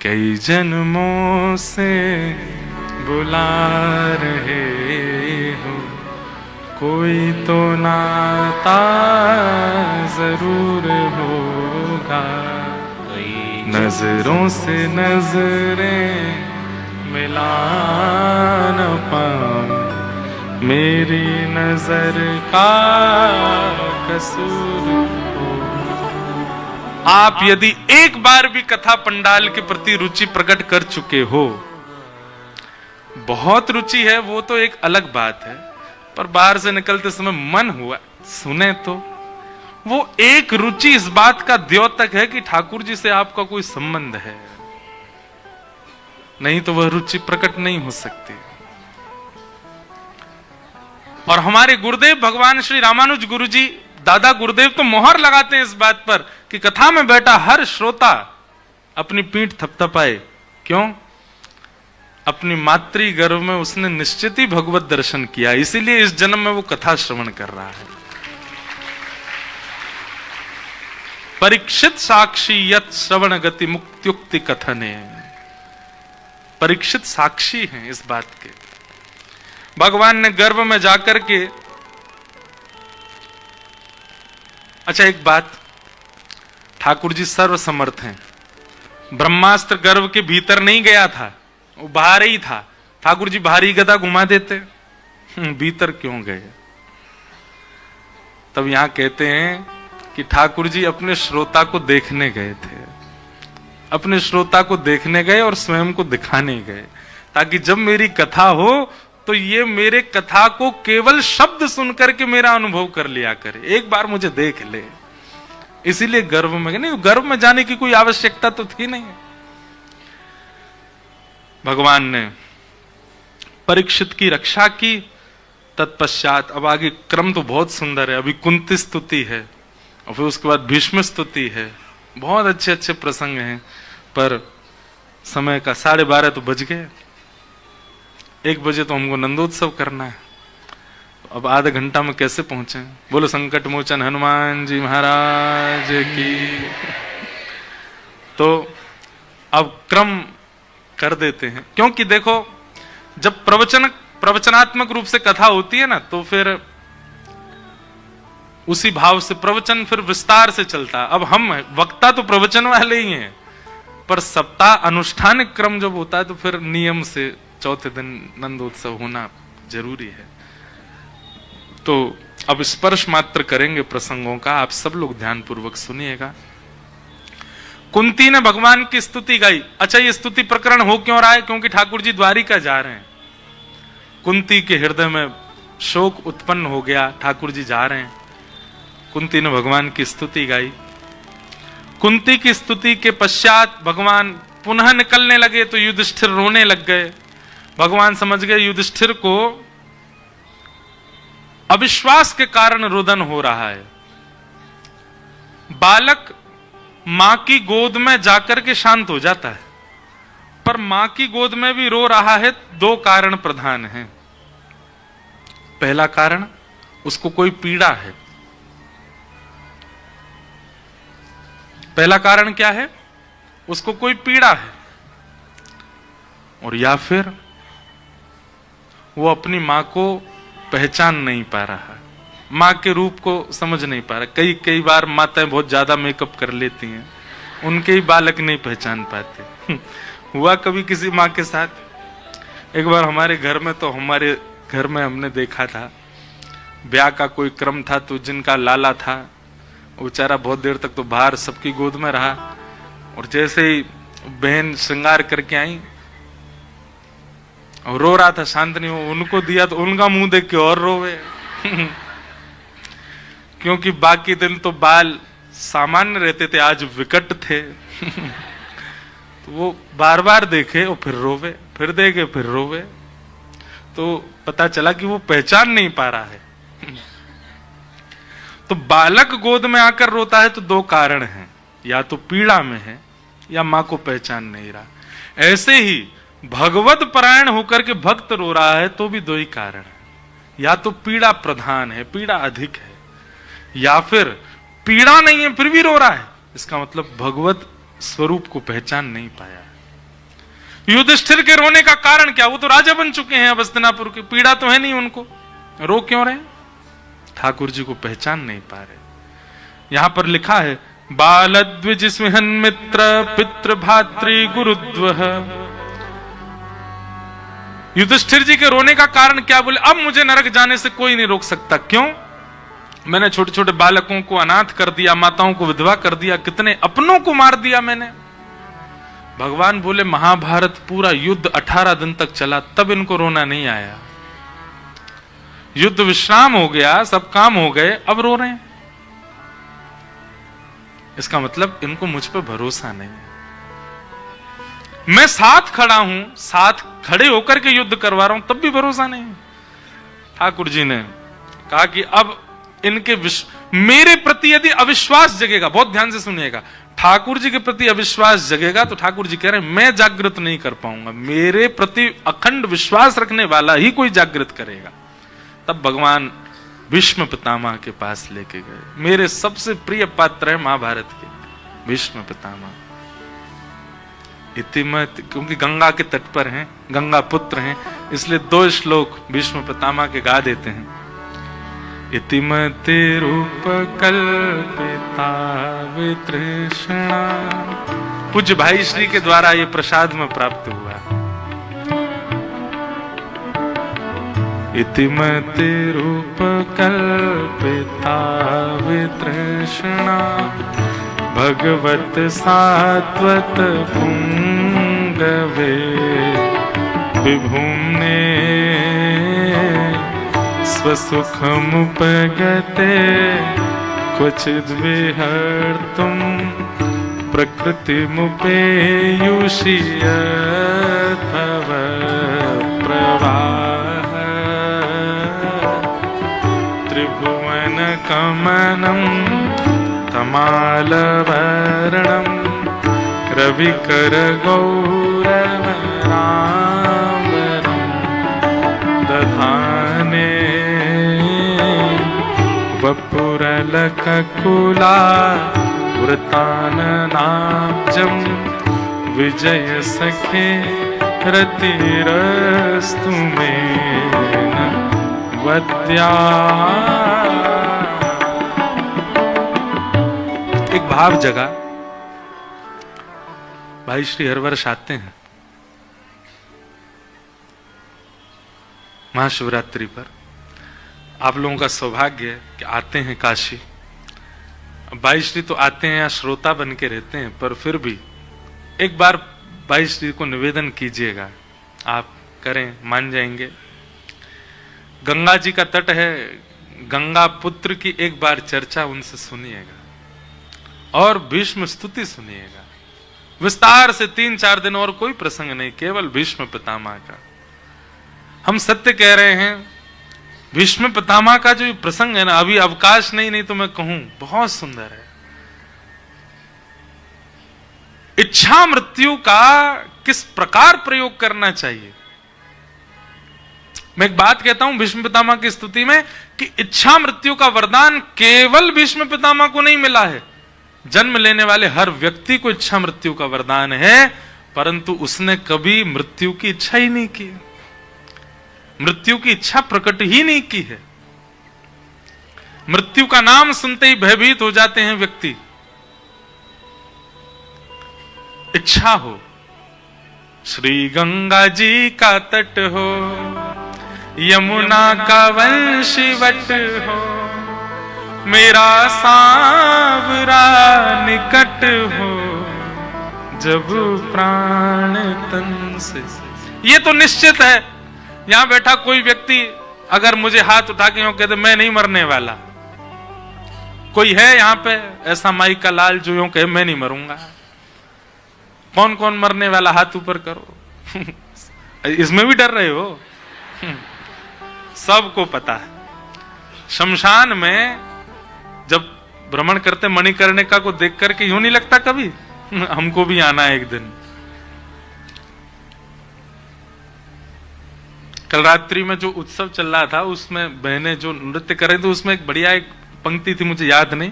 कई जन्मों से बुला रहे हो, कोई तो नाता जरूर होगा। नजरों से नजरें मिला न पाऊं, मेरी नजर का कसूर हो। आप यदि एक बार भी कथा पंडाल के प्रति रुचि प्रकट कर चुके हो, बहुत रुचि है वो तो एक अलग बात है, पर बाहर से निकलते समय मन हुआ सुने तो वो एक रुचि इस बात का द्योतक है कि ठाकुर जी से आपका कोई संबंध है, नहीं तो वह रुचि प्रकट नहीं हो सकती। और हमारे गुरुदेव भगवान श्री रामानुज गुरु जी, दादा गुरुदेव तो मोहर लगाते हैं इस बात पर कि कथा में बैठा हर श्रोता अपनी पीठ थपथपाए। क्यों? अपनी मातृ गर्भ में उसने निश्चित ही भगवत दर्शन किया, इसीलिए इस जन्म में वो कथा श्रवण कर रहा है। परीक्षित साक्षी यत श्रवण गति मुक्त्युक्ति कथने, परीक्षित साक्षी हैं इस बात के। भगवान ने गर्भ में जाकर के, अच्छा एक बात, ठाकुर जी सर्वसमर्थ हैं। ब्रह्मास्त्र गर्भ के भीतर नहीं गया था, वो बाहर ही था। ठाकुर जी भारी गदा घुमा देते, भीतर क्यों गए? तब यहां कहते हैं कि ठाकुर जी अपने श्रोता को देखने गए थे, अपने श्रोता को देखने गए और स्वयं को दिखाने गए, ताकि जब मेरी कथा हो तो ये मेरे कथा को केवल शब्द सुनकर के मेरा अनुभव कर लिया करे, एक बार मुझे देख ले। इसीलिए गर्भ में नहीं, गर्भ में जाने की कोई आवश्यकता तो थी नहीं। भगवान ने परीक्षित की रक्षा की, तत्पश्चात अब आगे क्रम तो बहुत सुंदर है। अभी कुंती स्तुति है और फिर उसके बाद भीष्म स्तुति है, बहुत अच्छे अच्छे प्रसंग हैं, पर समय का 12:30 तो बज गए। 1 बजे तो हमको नंदोत्सव करना है, अब आधा घंटा में कैसे पहुंचे? बोलो संकट मोचन हनुमान जी महाराज की। तो अब क्रम कर देते हैं, क्योंकि देखो जब प्रवचनात्मक रूप से कथा होती है ना, तो फिर उसी भाव से प्रवचन फिर विस्तार से चलता। अब हम वक्ता तो प्रवचन वाले ही हैं, पर सप्ताह अनुष्ठानिक क्रम जब होता है तो फिर नियम से चौथे दिन नंदोत्सव होना जरूरी है। तो अब स्पर्श मात्र करेंगे प्रसंगों का, आप सब लोग ध्यान पूर्वक सुनिएगा। कुंती ने भगवान की स्तुति गाई। अच्छा, ये स्तुति प्रकरण हो क्यों रहा है? क्योंकि ठाकुर जी द्वारिका जा रहे हैं। कुंती के हृदय में शोक उत्पन्न हो गया, ठाकुर जी जा रहे हैं। कुंती ने भगवान की स्तुति गाई। कुंती की स्तुति के पश्चात भगवान पुनः निकलने लगे तो युधिष्ठिर रोने लग गए। भगवान समझ गए युधिष्ठिर को अविश्वास के कारण रुदन हो रहा है। बालक मां की गोद में जाकर के शांत हो जाता है, पर मां की गोद में भी रो रहा है। 2 कारण प्रधान हैं। पहला कारण, उसको कोई पीड़ा है। पहला कारण क्या है? उसको कोई पीड़ा है, और या फिर वो अपनी मां को पहचान नहीं पा रहा, मां के रूप को समझ नहीं पा रहा। कई बार माताएं बहुत ज्यादा मेकअप कर लेती हैं, उनके ही बालक नहीं पहचान पाते। हुआ कभी किसी मां के साथ? एक बार हमारे घर में, तो हमारे घर में हमने देखा था, ब्याह का कोई क्रम था, तो जिनका लाला था वो बेचारा बहुत देर तक तो बाहर सबकी गोद में रहा, और जैसे ही बहन श्रृंगार करके आई और रो रहा था, शांत नहीं हो, उनको दिया तो उनका मुंह देख के और रोवे। क्योंकि बाकी दिन तो बाल सामान्य रहते थे, आज विकट थे। तो वो बार बार देखे और फिर रोवे, फिर देखे फिर रोवे, तो पता चला कि वो पहचान नहीं पा रहा है। तो बालक गोद में आकर रोता है तो 2 कारण हैं, या तो पीड़ा में है या मां को पहचान नहीं रहा। ऐसे ही भगवत परायण होकर के भक्त रो रहा है तो भी 2 ही कारण है, या तो पीड़ा प्रधान है, पीड़ा अधिक है, या फिर पीड़ा नहीं है फिर भी रो रहा है, इसका मतलब भगवत स्वरूप को पहचान नहीं पाया। युधिष्ठिर के रोने का कारण क्या? वो तो राजा बन चुके हैं, अब हस्तिनापुर की पीड़ा तो है नहीं उनको, रो क्यों रहे? ठाकुर जी को पहचान नहीं पा रहे। यहां पर लिखा है बालद्विज स्मिहन मित्र पितृ भातृ गुरुद्वह। युधिष्ठिर जी के रोने का कारण क्या? बोले अब मुझे नरक जाने से कोई नहीं रोक सकता। क्यों? मैंने छोटे छोटे बालकों को अनाथ कर दिया, माताओं को विधवा कर दिया, कितने अपनों को मार दिया मैंने। भगवान बोले महाभारत पूरा युद्ध 18 दिन तक चला, तब इनको रोना नहीं आया। युद्ध विश्राम हो गया, सब काम हो गए, अब रो रहे हैं। इसका मतलब इनको मुझ पर भरोसा नहीं है। मैं साथ खड़ा हूं, साथ खड़े होकर के युद्ध करवा रहा हूं, तब भी भरोसा नहीं है। ठाकुर जी ने कहा कि अब इनके मेरे प्रति यदि अविश्वास जगेगा, बहुत ध्यान से सुनिएगा, ठाकुर जी के प्रति अविश्वास जगेगा तो ठाकुर जी कह रहे हैं मैं जागृत नहीं कर पाऊंगा, मेरे प्रति अखंड विश्वास रखने वाला ही कोई जागृत करेगा। तब भगवान भीष्म पितामह के पास लेके गए। मेरे सबसे प्रिय पात्र है महाभारत के भीष्म पितामह। इतिमत, क्योंकि गंगा के तट पर हैं, गंगा पुत्र हैं, इसलिए 2 श्लोक भीष्म पितामह के गा देते हैं। इतिमते रूप कल्पिता वितृष्णा। पूज्य भाई श्री के द्वारा ये प्रसाद में प्राप्त हुआ। इतिमते रूप कल्पिता वितृष्णा भगवत सात्वत पुंगवे विभुम्ने स्वसुखमुपगते क्वचिद् विहर्तुं प्रकृतिमुपेयुषि यद्भव प्रवाह त्रिभुवनकमनं तमालवर्णं रविकरगौरवराम्बरं दधाने वपुरलककुला वृताननाब्जं विजय सखे रतिरस्तु मे वद्या। एक भाव जगा। भाई श्री हर वर्ष आते हैं महाशिवरात्रि पर। आप लोगों का सौभाग्य है कि आते हैं काशी। भाई श्री तो आते हैं, यहाँ श्रोता बन के रहते हैं, पर फिर भी एक बार भाई श्री को निवेदन कीजिएगा, आप करें, मान जाएंगे। गंगा जी का तट है, गंगा पुत्र की एक बार चर्चा उनसे सुनिएगा और भीष्म स्तुति सुनिएगा विस्तार से। 3-4 दिन और कोई प्रसंग नहीं, केवल भीष्म पितामह का। हम सत्य कह रहे हैं, भीष्म पितामह का जो प्रसंग है ना, अभी अवकाश नहीं तो मैं कहूं बहुत सुंदर है। इच्छा मृत्यु का किस प्रकार प्रयोग करना चाहिए। मैं एक बात कहता हूं भीष्म पितामह की स्तुति में कि इच्छा मृत्यु का वरदान केवल भीष्म पितामह को नहीं मिला है, जन्म लेने वाले हर व्यक्ति को इच्छा मृत्यु का वरदान है, परंतु उसने कभी मृत्यु की इच्छा ही नहीं की, मृत्यु की इच्छा प्रकट ही नहीं की है। मृत्यु का नाम सुनते ही भयभीत हो जाते हैं व्यक्ति। इच्छा हो, श्री गंगा जी का तट हो, यमुना का वंशीवट हो, मेरा सांवरा निकट हो, जब प्राण तन से। ये तो निश्चित है, यहां बैठा कोई व्यक्ति अगर मुझे हाथ उठा के यूं कह दे मैं नहीं मरने वाला, कोई है यहां पे ऐसा माई का लाल जो यूं कहे मैं नहीं मरूंगा? कौन कौन मरने वाला हाथ ऊपर करो। इसमें भी डर रहे हो? सबको पता है। शमशान में जब भ्रमण करते मणिकर्णिका को देख करके यूं नहीं लगता कभी हमको भी आना है एक दिन। कल रात्रि में जो उत्सव चल रहा था उसमें बहनें जो नृत्य कर रही थी, उसमें एक बढ़िया एक पंक्ति थी, मुझे याद नहीं,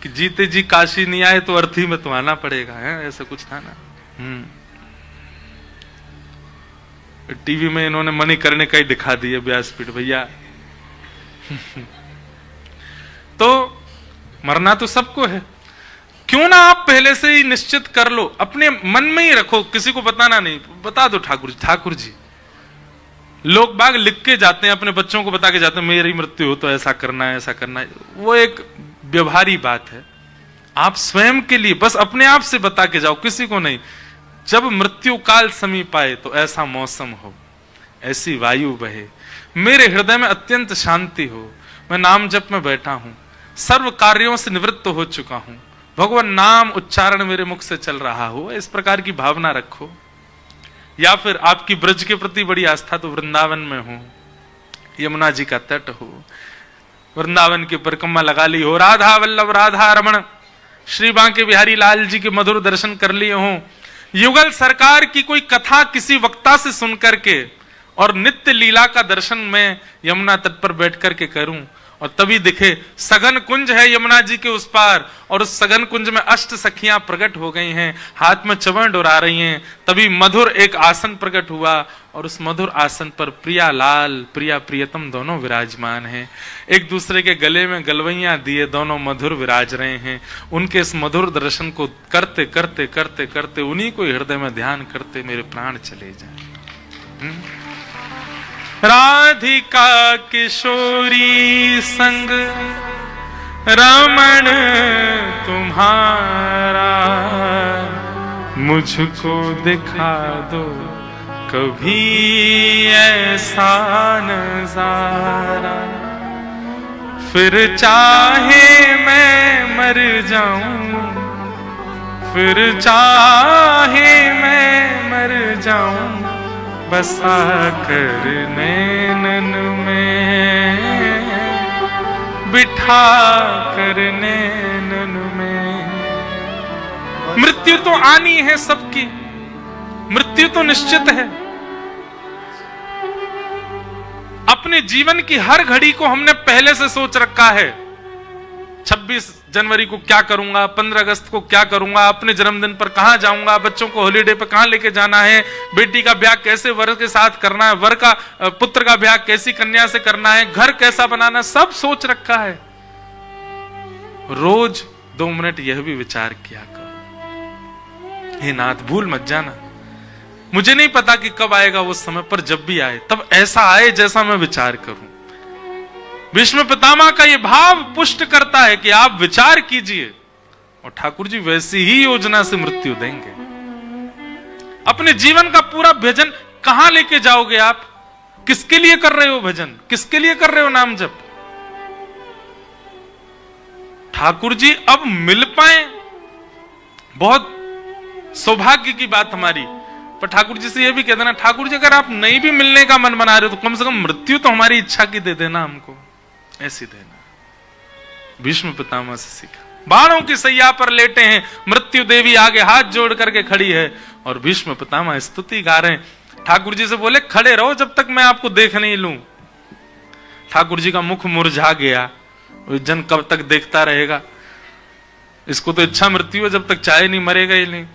कि जीते जी काशी नहीं आए तो अर्थी में तो आना पड़ेगा, है ऐसा कुछ था ना। टीवी में इन्होंने मणिकर्णिका का ही दिखा दिया व्यासपीठ भैया। तो मरना तो सबको है, क्यों ना आप पहले से ही निश्चित कर लो, अपने मन में ही रखो, किसी को बताना नहीं। बता दो ठाकुर जी। लोग बाग लिख के जाते हैं, अपने बच्चों को बता के जाते हैं मेरी मृत्यु हो तो ऐसा करना है, ऐसा करना है। वो एक व्यवहारी बात है। आप स्वयं के लिए बस अपने आप से बता के जाओ, किसी को नहीं। जब मृत्यु काल समीप आए तो ऐसा मौसम हो, ऐसी वायु बहे, मेरे हृदय में अत्यंत शांति हो, मैं नाम जप में बैठा हूं, सर्व कार्यों से निवृत्त हो चुका हूं, भगवान नाम उच्चारण मेरे मुख से चल रहा हो, इस प्रकार की भावना रखो। या फिर आपकी ब्रज के प्रति बड़ी आस्था तो वृंदावन में हो, यमुना जी का तट हो, वृंदावन की परिक्रमा लगा ली हो, राधा वल्लभ राधा रमण श्री बांके बिहारी लाल जी के मधुर दर्शन कर लिए हो, युगल सरकार की कोई कथा किसी वक्ता से सुन करके और नित्य लीला का दर्शन में यमुना तट पर बैठ करके करूं, और तभी दिखे सघन कुंज है यमुना जी के उस पार, और उस सघन कुंज में अष्ट सखियां प्रकट हो गई हैं, हाथ में चवण डोरा रही हैं। तभी मधुर एक आसन प्रकट हुआ, और उस मधुर आसन पर प्रिया लाल प्रिया प्रियतम दोनों विराजमान हैं, एक दूसरे के गले में गलवैया दिए दोनों मधुर विराज रहे हैं। उनके इस मधुर दर्शन को करते करते करते करते उन्हीं को हृदय में ध्यान करते मेरे प्राण चले जाए। राधिका किशोरी संग रमण तुम्हारा, मुझको दिखा दो कभी ऐसा नजारा, फिर चाहे मैं मर जाऊं, फिर चाहे मैं मर जाऊं, बसा कर नैनन में, बिठा कर नैनन में। मृत्यु तो आनी है सबकी, मृत्यु तो निश्चित है। अपने जीवन की हर घड़ी को हमने पहले से सोच रखा है। 26 जनवरी को क्या करूंगा, 15 अगस्त को क्या करूंगा, अपने जन्मदिन पर कहां जाऊंगा, बच्चों को हॉलीडे पर कहां लेके जाना है, बेटी का ब्याह कैसे वर के साथ करना है, वर का पुत्र का ब्याह कैसी कन्या से करना है, घर कैसा बनाना, सब सोच रखा है। रोज 2 मिनट यह भी विचार किया करो, हे नाथ भूल मत जाना, मुझे नहीं पता कि कब आएगा वो समय, पर जब भी आए तब ऐसा आए जैसा मैं विचार करूं। भीष्म पितामह का यह भाव पुष्ट करता है कि आप विचार कीजिए, और ठाकुर जी वैसी ही योजना से मृत्यु देंगे। अपने जीवन का पूरा भजन कहां लेके जाओगे आप? किसके लिए कर रहे हो भजन, किसके लिए कर रहे हो नाम जप? ठाकुर जी अब मिल पाए, बहुत सौभाग्य की बात हमारी। पर ठाकुर जी से यह भी कह देना, ठाकुर जी अगर आप नहीं भी मिलने का मन बना रहे हो तो कम से कम मृत्यु तो हमारी इच्छा की दे देना, हमको ऐसी देना। भीष्म पितामह से सीखा। बाणों की सैया पर लेटे हैं, मृत्यु देवी आगे हाथ जोड़ करके खड़ी है, और भीष्म पितामह स्तुति गा रहे हैं। ठाकुर जी से बोले खड़े रहो जब तक मैं आपको देख नहीं लूं। ठाकुर जी का मुख मुरझा गया, जन कब तक देखता रहेगा, इसको तो इच्छा मृत्यु है, जब तक चाहे नहीं मरेगा ही नहीं।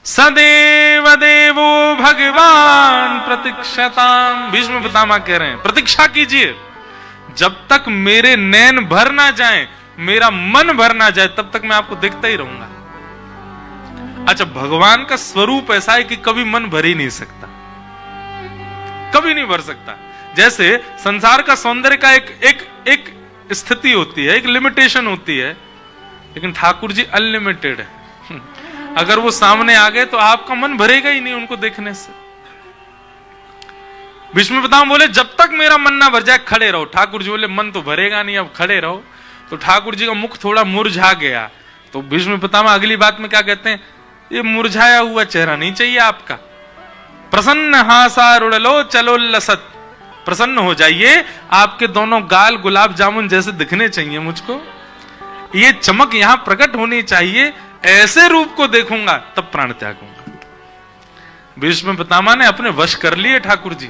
सदैव देवो भगवान प्रतीक्षताम, भीष्म पितामह कह रहे हैं प्रतीक्षा कीजिए, जब तक मेरे नैन भर ना जाए, मेरा मन भर ना जाए, तब तक मैं आपको देखता ही रहूंगा। अच्छा, भगवान का स्वरूप ऐसा है कि कभी मन भर ही नहीं सकता, कभी नहीं भर सकता। जैसे संसार का सौंदर्य का एक स्थिति होती है, एक लिमिटेशन होती है, लेकिन ठाकुर जी अनलिमिटेड है। अगर वो सामने आ गए तो आपका मन भरेगा ही नहीं उनको देखने से। भीष्म पितामह बोले जब तक मेरा मन ना भर जाए खड़े रहो। ठाकुर जी बोले मन तो भरेगा नहीं, अब खड़े रहो। तो ठाकुर जी का मुख थोड़ा मुरझा गया, तो भीष्म पितामह अगली बात में क्या कहते हैं, ये मुरझाया हुआ चेहरा नहीं चाहिए आपका, प्रसन्न हासारुड़ लो चलो लसत, प्रसन्न हो जाइए, आपके दोनों गाल गुलाब जामुन जैसे दिखने चाहिए मुझको, ये चमक यहां प्रकट होनी चाहिए, ऐसे रूप को देखूंगा तब प्राण त्यागूंगा। भीष्म पितामह ने अपने वश कर लिए ठाकुर जी,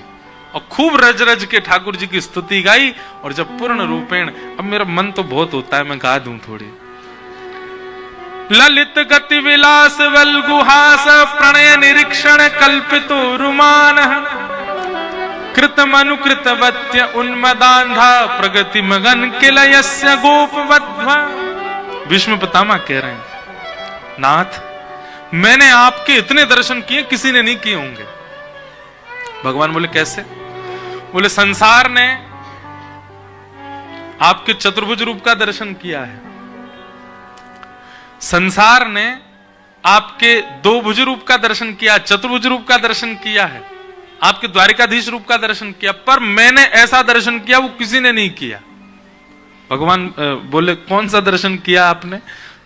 और खूब रज रज के ठाकुर जी की स्तुति गाई। और जब पूर्ण रूपेण, अब मेरा मन तो बहुत होता है मैं गा दूं थोड़ी, ललित गति विलास वल्गुहास प्रणय निरीक्षण कल्पितो रुमान कृतमनुकृतवत्य उन्मदान्धा प्रगति मगन किलयस्य गोपवध्वा। भीष्म पितामह कह रहे हैं, नाथ मैंने आपके इतने दर्शन किए, किसी ने नहीं किए होंगे। भगवान बोले कैसे? बोले संसार ने आपके चतुर्भुज रूप का दर्शन किया है, संसार ने आपके दो भुज रूप का दर्शन किया, चतुर्भुज रूप का दर्शन किया है, आपके द्वारिकाधीश रूप का दर्शन किया, पर मैंने ऐसा दर्शन किया वो किसी ने नहीं किया। भगवान बोले कौन सा दर्शन किया आपने?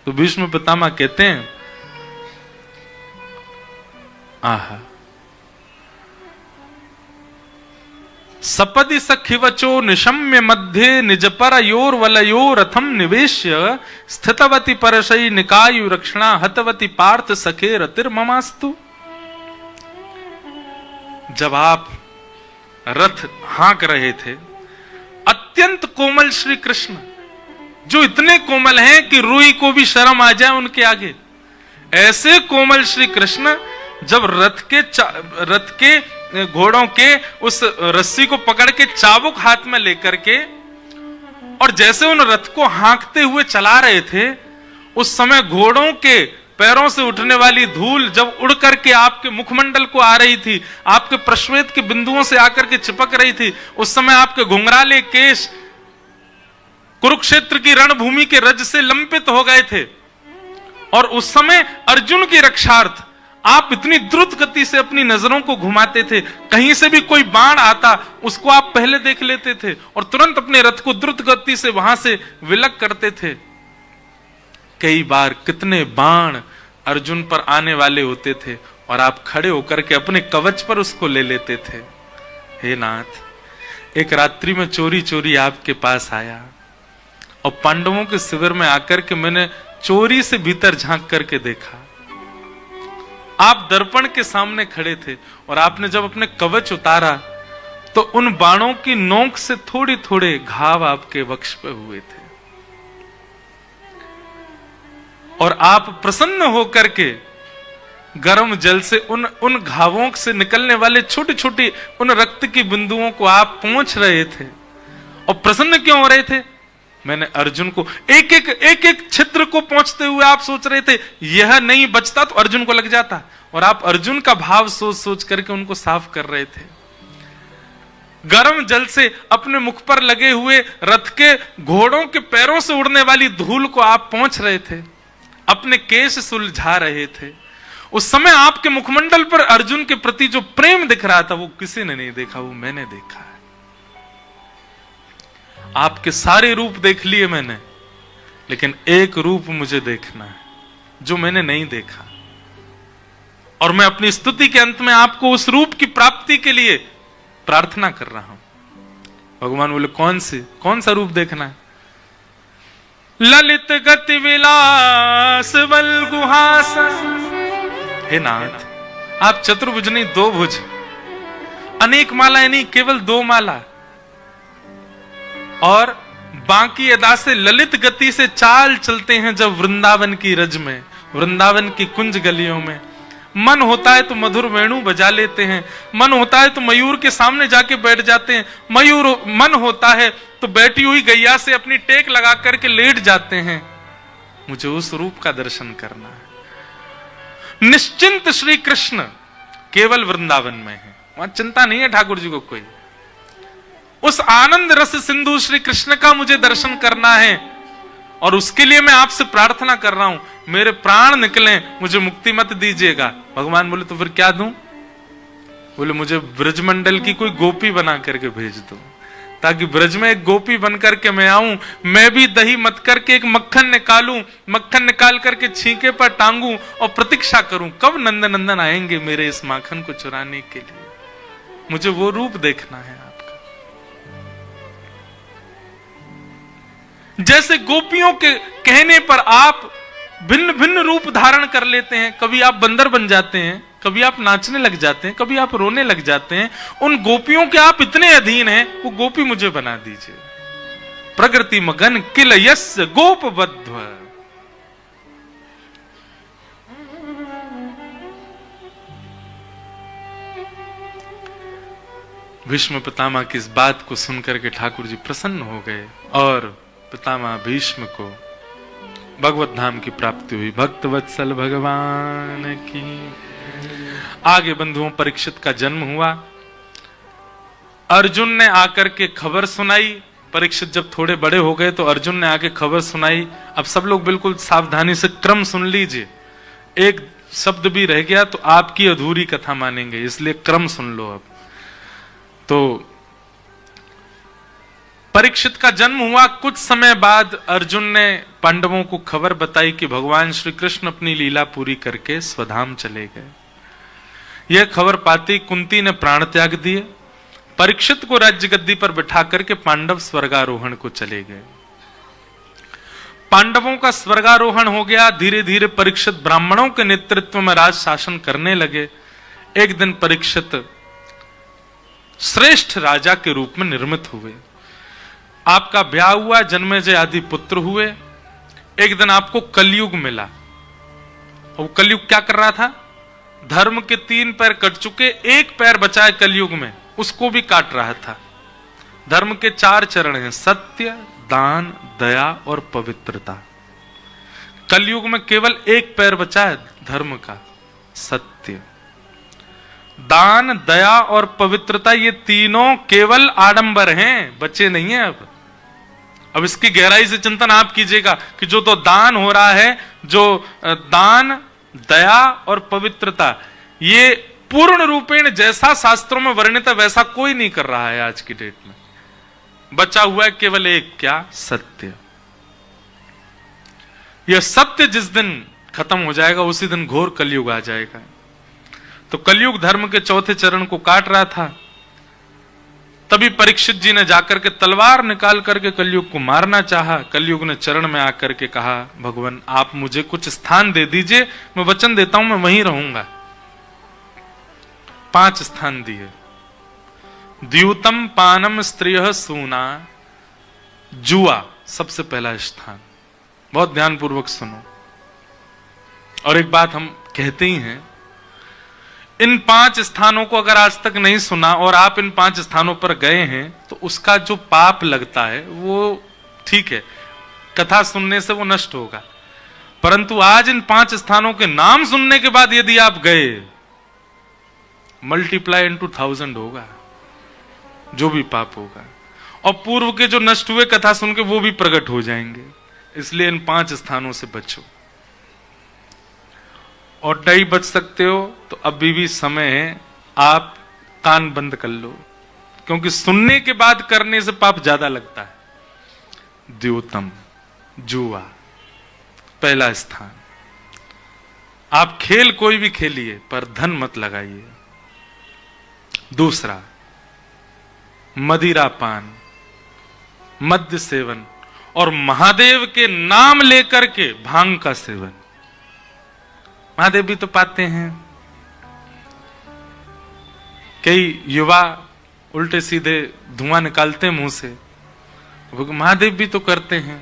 तो भीष्म पितामह कहते हैं, आहा सपदि सखिवचो निशम्य मध्ये निजपर योर वलयोर रथम निवेश्य स्थितवती परशई निकायु रक्षणा हतवती पार्थ सखे रतिर्ममास्तु। जब आप रथ हाँक रहे थे, अत्यंत कोमल श्री कृष्ण जो इतने कोमल हैं कि रूई को भी शर्म आ जाए उनके आगे, ऐसे कोमल श्री कृष्ण जब रथ के घोड़ों के उस रस्सी को पकड़ के चाबुक हाथ में लेकर के और जैसे उन रथ को हाँकते हुए चला रहे थे, उस समय घोड़ों के पैरों से उठने वाली धूल जब उड़ करके आपके मुखमंडल को आ रही थी, आपके प्रश्वेत के बिंदुओं से आकर के चिपक रही थी, उस समय आपके घुंघराले केश कुरुक्षेत्र की रणभूमि के रज से लंपित हो गए थे। और उस समय अर्जुन की रक्षार्थ आप इतनी द्रुत गति से अपनी नजरों को घुमाते थे, कहीं से भी कोई बाण आता उसको आप पहले देख लेते थे और तुरंत अपने रथ को द्रुत गति से वहां से विलग करते थे। कई बार कितने बाण अर्जुन पर आने वाले होते थे और आप खड़े होकर के अपने कवच पर उसको ले लेते थे। हे नाथ, एक रात्रि में चोरी चोरी आपके पास आया और पांडवों के शिविर में आकर के मैंने चोरी से भीतर झांक करके देखा, आप दर्पण के सामने खड़े थे और आपने जब अपने कवच उतारा तो उन बाणों की नोक से थोड़े थोड़े घाव आपके वक्ष पे हुए थे और आप प्रसन्न होकर के गर्म जल से उन घावों से निकलने वाले छोटे छोटे उन रक्त की बिंदुओं को आप पोंछ रहे थे। और प्रसन्न क्यों हो रहे थे? मैंने अर्जुन को एक एक छिद्र को पहुंचते हुए आप सोच रहे थे यह नहीं बचता तो अर्जुन को लग जाता, और आप अर्जुन का भाव सोच सोच करके उनको साफ कर रहे थे। गर्म जल से अपने मुख पर लगे हुए रथ के घोड़ों के पैरों से उड़ने वाली धूल को आप पहुंच रहे थे, अपने केश सुलझा रहे थे। उस समय आपके मुखमंडल पर अर्जुन के प्रति जो प्रेम दिख रहा था वो किसी ने नहीं देखा, वो मैंने देखा है। आपके सारे रूप देख लिए मैंने, लेकिन एक रूप मुझे देखना है जो मैंने नहीं देखा, और मैं अपनी स्तुति के अंत में आपको उस रूप की प्राप्ति के लिए प्रार्थना कर रहा हूं। भगवान बोले कौन सा रूप देखना है? ललित गति विलास वल्गुहास। हे नाथ, आप चतुर्भुज नहीं, दो भुज, अनेक मालाएं नहीं, केवल दो माला, और बाकी अदा से ललित गति से चाल चलते हैं जब वृंदावन की रज में, वृंदावन की कुंज गलियों में। मन होता है तो मधुर वेणु बजा लेते हैं, मन होता है तो मयूर के सामने जाके बैठ जाते हैं, मन होता है तो बैठी हुई गैया से अपनी टेक लगा करके लेट जाते हैं। मुझे उस रूप का दर्शन करना है। निश्चिंत श्री कृष्ण केवल वृंदावन में है, वहां चिंता नहीं है ठाकुर जी को कोई। उस आनंद रस सिंधु श्री कृष्ण का मुझे दर्शन करना है, और उसके लिए मैं आपसे प्रार्थना कर रहा हूं, मेरे प्राण निकले, मुझे मुक्ति मत दीजिएगा। भगवान बोले तो फिर क्या दूं? बोले मुझे ब्रजमंडल की कोई गोपी बना करके भेज दो, ताकि ब्रज में एक गोपी बन करके मैं आऊं, मैं भी दही मत करके एक मक्खन निकालूं, मक्खन निकाल करके छींके पर टांगूं और प्रतीक्षा करूं कब नंदन नंदन आएंगे मेरे इस माखन को चुराने के लिए। मुझे वो रूप देखना है आपका। जैसे गोपियों के कहने पर आप भिन्न भिन्न रूप धारण कर लेते हैं, कभी आप बंदर बन जाते हैं, कभी आप नाचने लग जाते हैं, कभी आप रोने लग जाते हैं, उन गोपियों के आप इतने अधीन हैं, वो गोपी मुझे बना दीजिए। प्रकृति मगन किल यस्य गोपबद्ध। भीष्म पितामह की इस बात को सुनकर के ठाकुर जी प्रसन्न हो गए और पितामह भीष्म को भगवत धाम की प्राप्ति हुई। भक्त वत्सल भगवान की। आगे बंधुओं, परीक्षित का जन्म हुआ। अर्जुन ने आकर के खबर सुनाई। परीक्षित जब थोड़े बड़े हो गए तो अर्जुन ने आके खबर सुनाई। अब सब लोग बिल्कुल सावधानी से क्रम सुन लीजिए, एक शब्द भी रह गया तो आपकी अधूरी कथा मानेंगे, इसलिए क्रम सुन लो। अब तो परीक्षित का जन्म हुआ। कुछ समय बाद अर्जुन ने पांडवों को खबर बताई कि भगवान श्री कृष्ण अपनी लीला पूरी करके स्वधाम चले गए। यह खबर पाती कुंती ने प्राण त्याग दिए। परीक्षित को राज्य गद्दी पर बिठा करके पांडव स्वर्गारोहण को चले गए। पांडवों का स्वर्गारोहण हो गया। धीरे धीरे परीक्षित ब्राह्मणों के नेतृत्व में राज शासन करने लगे। एक दिन परीक्षित श्रेष्ठ राजा के रूप में निर्मित हुए। आपका ब्याह हुआ, जन्मेजय आदि पुत्र हुए। एक दिन आपको कलयुग मिला। और कलयुग क्या कर रहा था? धर्म के 3 पैर कट चुके, एक पैर बचा है कलयुग में, उसको भी काट रहा था। धर्म के 4 चरण हैं, सत्य, दान, दया और पवित्रता। कलयुग में केवल एक पैर बचा है धर्म का, सत्य। दान, दया और पवित्रता, ये तीनों केवल आडंबर हैं, बचे नहीं हैं। अब इसकी गहराई से चिंतन आप कीजिएगा कि जो तो दान हो रहा है, जो दान, दया और पवित्रता, ये पूर्ण रूपेण जैसा शास्त्रों में वर्णित है वैसा कोई नहीं कर रहा है आज की डेट में। बचा हुआ है केवल एक, क्या? सत्य। यह सत्य जिस दिन खत्म हो जाएगा उसी दिन घोर कलयुग आ जाएगा। तो कलयुग धर्म के 4थे चरण को काट रहा था। तभी परीक्षित जी ने जाकर के तलवार निकाल करके कलयुग को मारना चाहा। कलयुग ने चरण में आकर के कहा, भगवान आप मुझे कुछ स्थान दे दीजिए, मैं वचन देता हूं मैं वहीं रहूंगा। 5 स्थान दिए। द्यूतम, पानम, स्त्रियः, सूना, जुआ, सबसे पहला स्थान। बहुत ध्यानपूर्वक सुनो। और एक बात हम कहते ही हैं, इन 5 स्थानों को अगर आज तक नहीं सुना और आप इन 5 स्थानों पर गए हैं तो उसका जो पाप लगता है वो ठीक है, कथा सुनने से वो नष्ट होगा। परंतु आज इन 5 स्थानों के नाम सुनने के बाद यदि आप गए, मल्टीप्लाई इनटू 1000 होगा जो भी पाप होगा। और पूर्व के जो नष्ट हुए कथा सुन के वो भी प्रकट हो जाएंगे। इसलिए इन 5 स्थानों से बचो। और नहीं बच सकते हो तो अभी भी समय है, आप कान बंद कर लो, क्योंकि सुनने के बाद करने से पाप ज्यादा लगता है। द्योतम, जुआ, पहला स्थान। आप खेल कोई भी खेलिए पर धन मत लगाइए। दूसरा, मदिरा पान, मद्य सेवन और महादेव के नाम लेकर के भांग का सेवन। महादेव भी तो पाते हैं। कई युवा उल्टे सीधे धुआं निकालते मुंह से, महादेव भी तो करते हैं।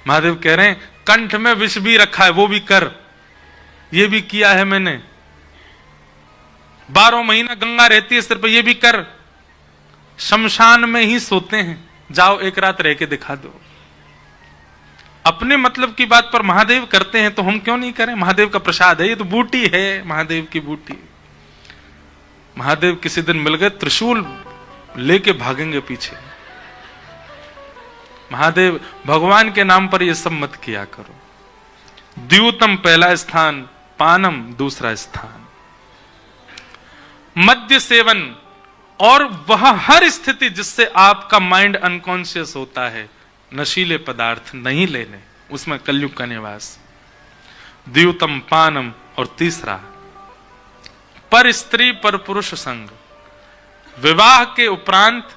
महादेव कह रहे हैं कंठ में विष भी रखा है, वो भी कर। ये भी किया है मैंने। 12 महीना गंगा रहती है सिर पर, ये भी कर। शमशान में ही सोते हैं, जाओ एक रात रह के दिखा दो। अपने मतलब की बात पर महादेव करते हैं तो हम क्यों नहीं करें? महादेव का प्रसाद है, ये तो बूटी है, महादेव की बूटी। महादेव किसी दिन मिल गए, त्रिशूल लेके भागेंगे पीछे। महादेव भगवान के नाम पर ये सब मत किया करो। द्यूतम पहला स्थान, पानम दूसरा स्थान। मद्य सेवन, और वह हर स्थिति जिससे आपका माइंड अनकॉन्शियस होता है, नशीले पदार्थ नहीं लेने, उसमें कलयुग का निवास। द्यूतम, पानम। और तीसरा, पर स्त्री पर पुरुष संग। विवाह के उपरांत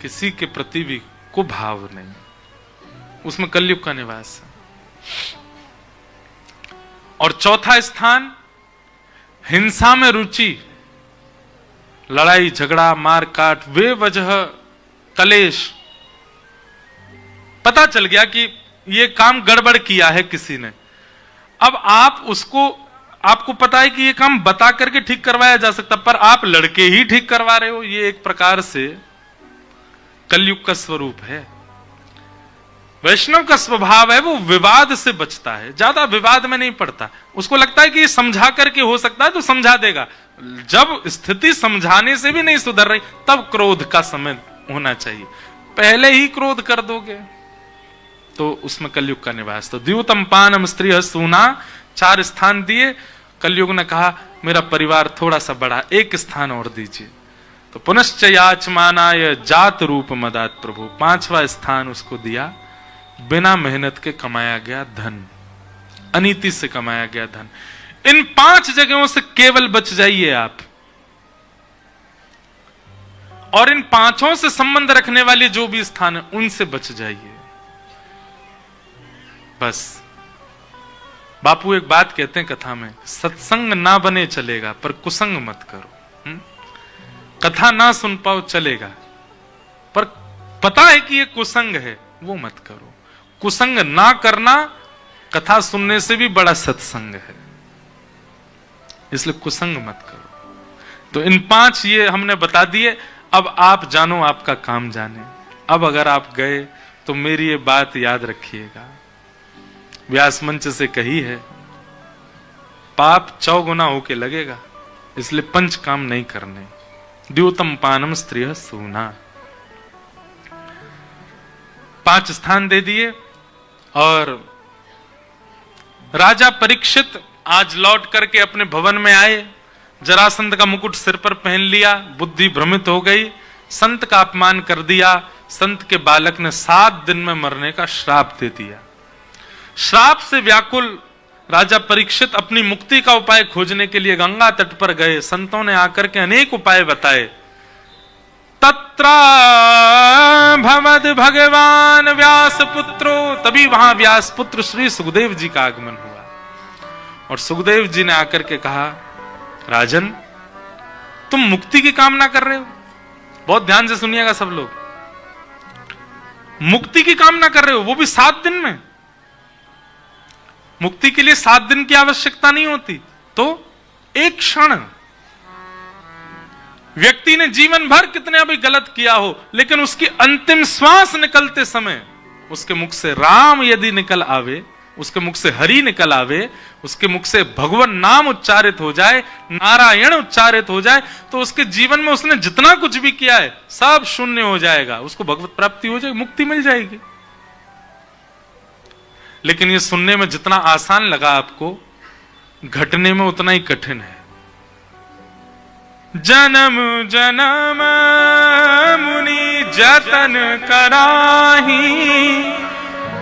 किसी के प्रति भी को भाव नहीं, उसमें कलयुग का निवास है। और चौथा स्थान, हिंसा में रुचि, लड़ाई झगड़ा मार काट, वे वजह कलेश। पता चल गया कि ये काम गड़बड़ किया है किसी ने, अब आप उसको आपको पता है कि ये काम बता करके ठीक करवाया जा सकता, पर आप लड़के ही ठीक करवा रहे हो। ये एक प्रकार से कलयुग का स्वरूप है। वैष्णव का स्वभाव है वो विवाद से बचता है, ज्यादा विवाद में नहीं पड़ता। उसको लगता है कि ये समझा करके हो सकता है तो समझा देगा। जब स्थिति समझाने से भी नहीं सुधर रही तब क्रोध का समय होना चाहिए। पहले ही क्रोध कर दोगे तो उसमें कलयुग का निवास। तो द्यूतम पानम स्त्रिय सूना, 4 स्थान दिए। कलयुग ने कहा मेरा परिवार थोड़ा सा बड़ा, 1 स्थान और दीजिए। तो पुनश्च याचमानाय जात रूप मदात प्रभु, 5वां स्थान उसको दिया। बिना मेहनत के कमाया गया धन, अनीति से कमाया गया धन। इन 5 जगहों से केवल बच जाइए आप, और इन 5 से संबंध रखने वाले जो भी स्थान है उनसे बच जाइए बस। बापू एक बात कहते हैं कथा में, सत्संग ना बने चलेगा पर कुसंग मत करो। कथा ना सुन पाओ चलेगा, पर पता है कि ये कुसंग है वो मत करो। कुसंग ना करना कथा सुनने से भी बड़ा सत्संग है, इसलिए कुसंग मत करो। तो इन 5 ये हमने बता दिए। अब आप जानो, आपका काम जाने। अब अगर आप गए तो मेरी ये बात याद रखिएगा, व्यास मंच से कही है, पाप 4 गुना होके लगेगा, इसलिए 5 काम नहीं करने। द्यूतम पानम स्त्रिय सूना, 5 स्थान दे दिए। और राजा परीक्षित आज लौट करके अपने भवन में आए। जरासंध का मुकुट सिर पर पहन लिया, बुद्धि भ्रमित हो गई, संत का अपमान कर दिया। संत के बालक ने 7 दिन में मरने का श्राप दे दिया। श्राप से व्याकुल राजा परीक्षित अपनी मुक्ति का उपाय खोजने के लिए गंगा तट पर गए। संतों ने आकर के अनेक उपाय बताए। तत्र भवद भगवान व्यास पुत्रो, तभी वहां व्यास पुत्र श्री सुखदेव जी का आगमन हुआ। और सुखदेव जी ने आकर के कहा, राजन तुम मुक्ति की कामना कर रहे हो, बहुत ध्यान से सुनिएगा सब लोग, मुक्ति की कामना कर रहे हो, वो भी 7 दिन में। मुक्ति के लिए 7 दिन की आवश्यकता नहीं होती, तो एक क्षण। व्यक्ति ने जीवन भर कितने अभी गलत किया हो, लेकिन उसकी अंतिम श्वास निकलते समय उसके मुख से राम यदि निकल आवे, उसके मुख से हरि निकल आवे, उसके मुख से भगवान नाम उच्चारित हो जाए, नारायण उच्चारित हो जाए, तो उसके जीवन में उसने जितना कुछ भी किया है सब शून्य हो जाएगा, उसको भगवत प्राप्ति हो जाएगी, मुक्ति मिल जाएगी। लेकिन ये सुनने में जितना आसान लगा आपको, घटने में उतना ही कठिन है। जन्म जन्म मुनि जतन कराही,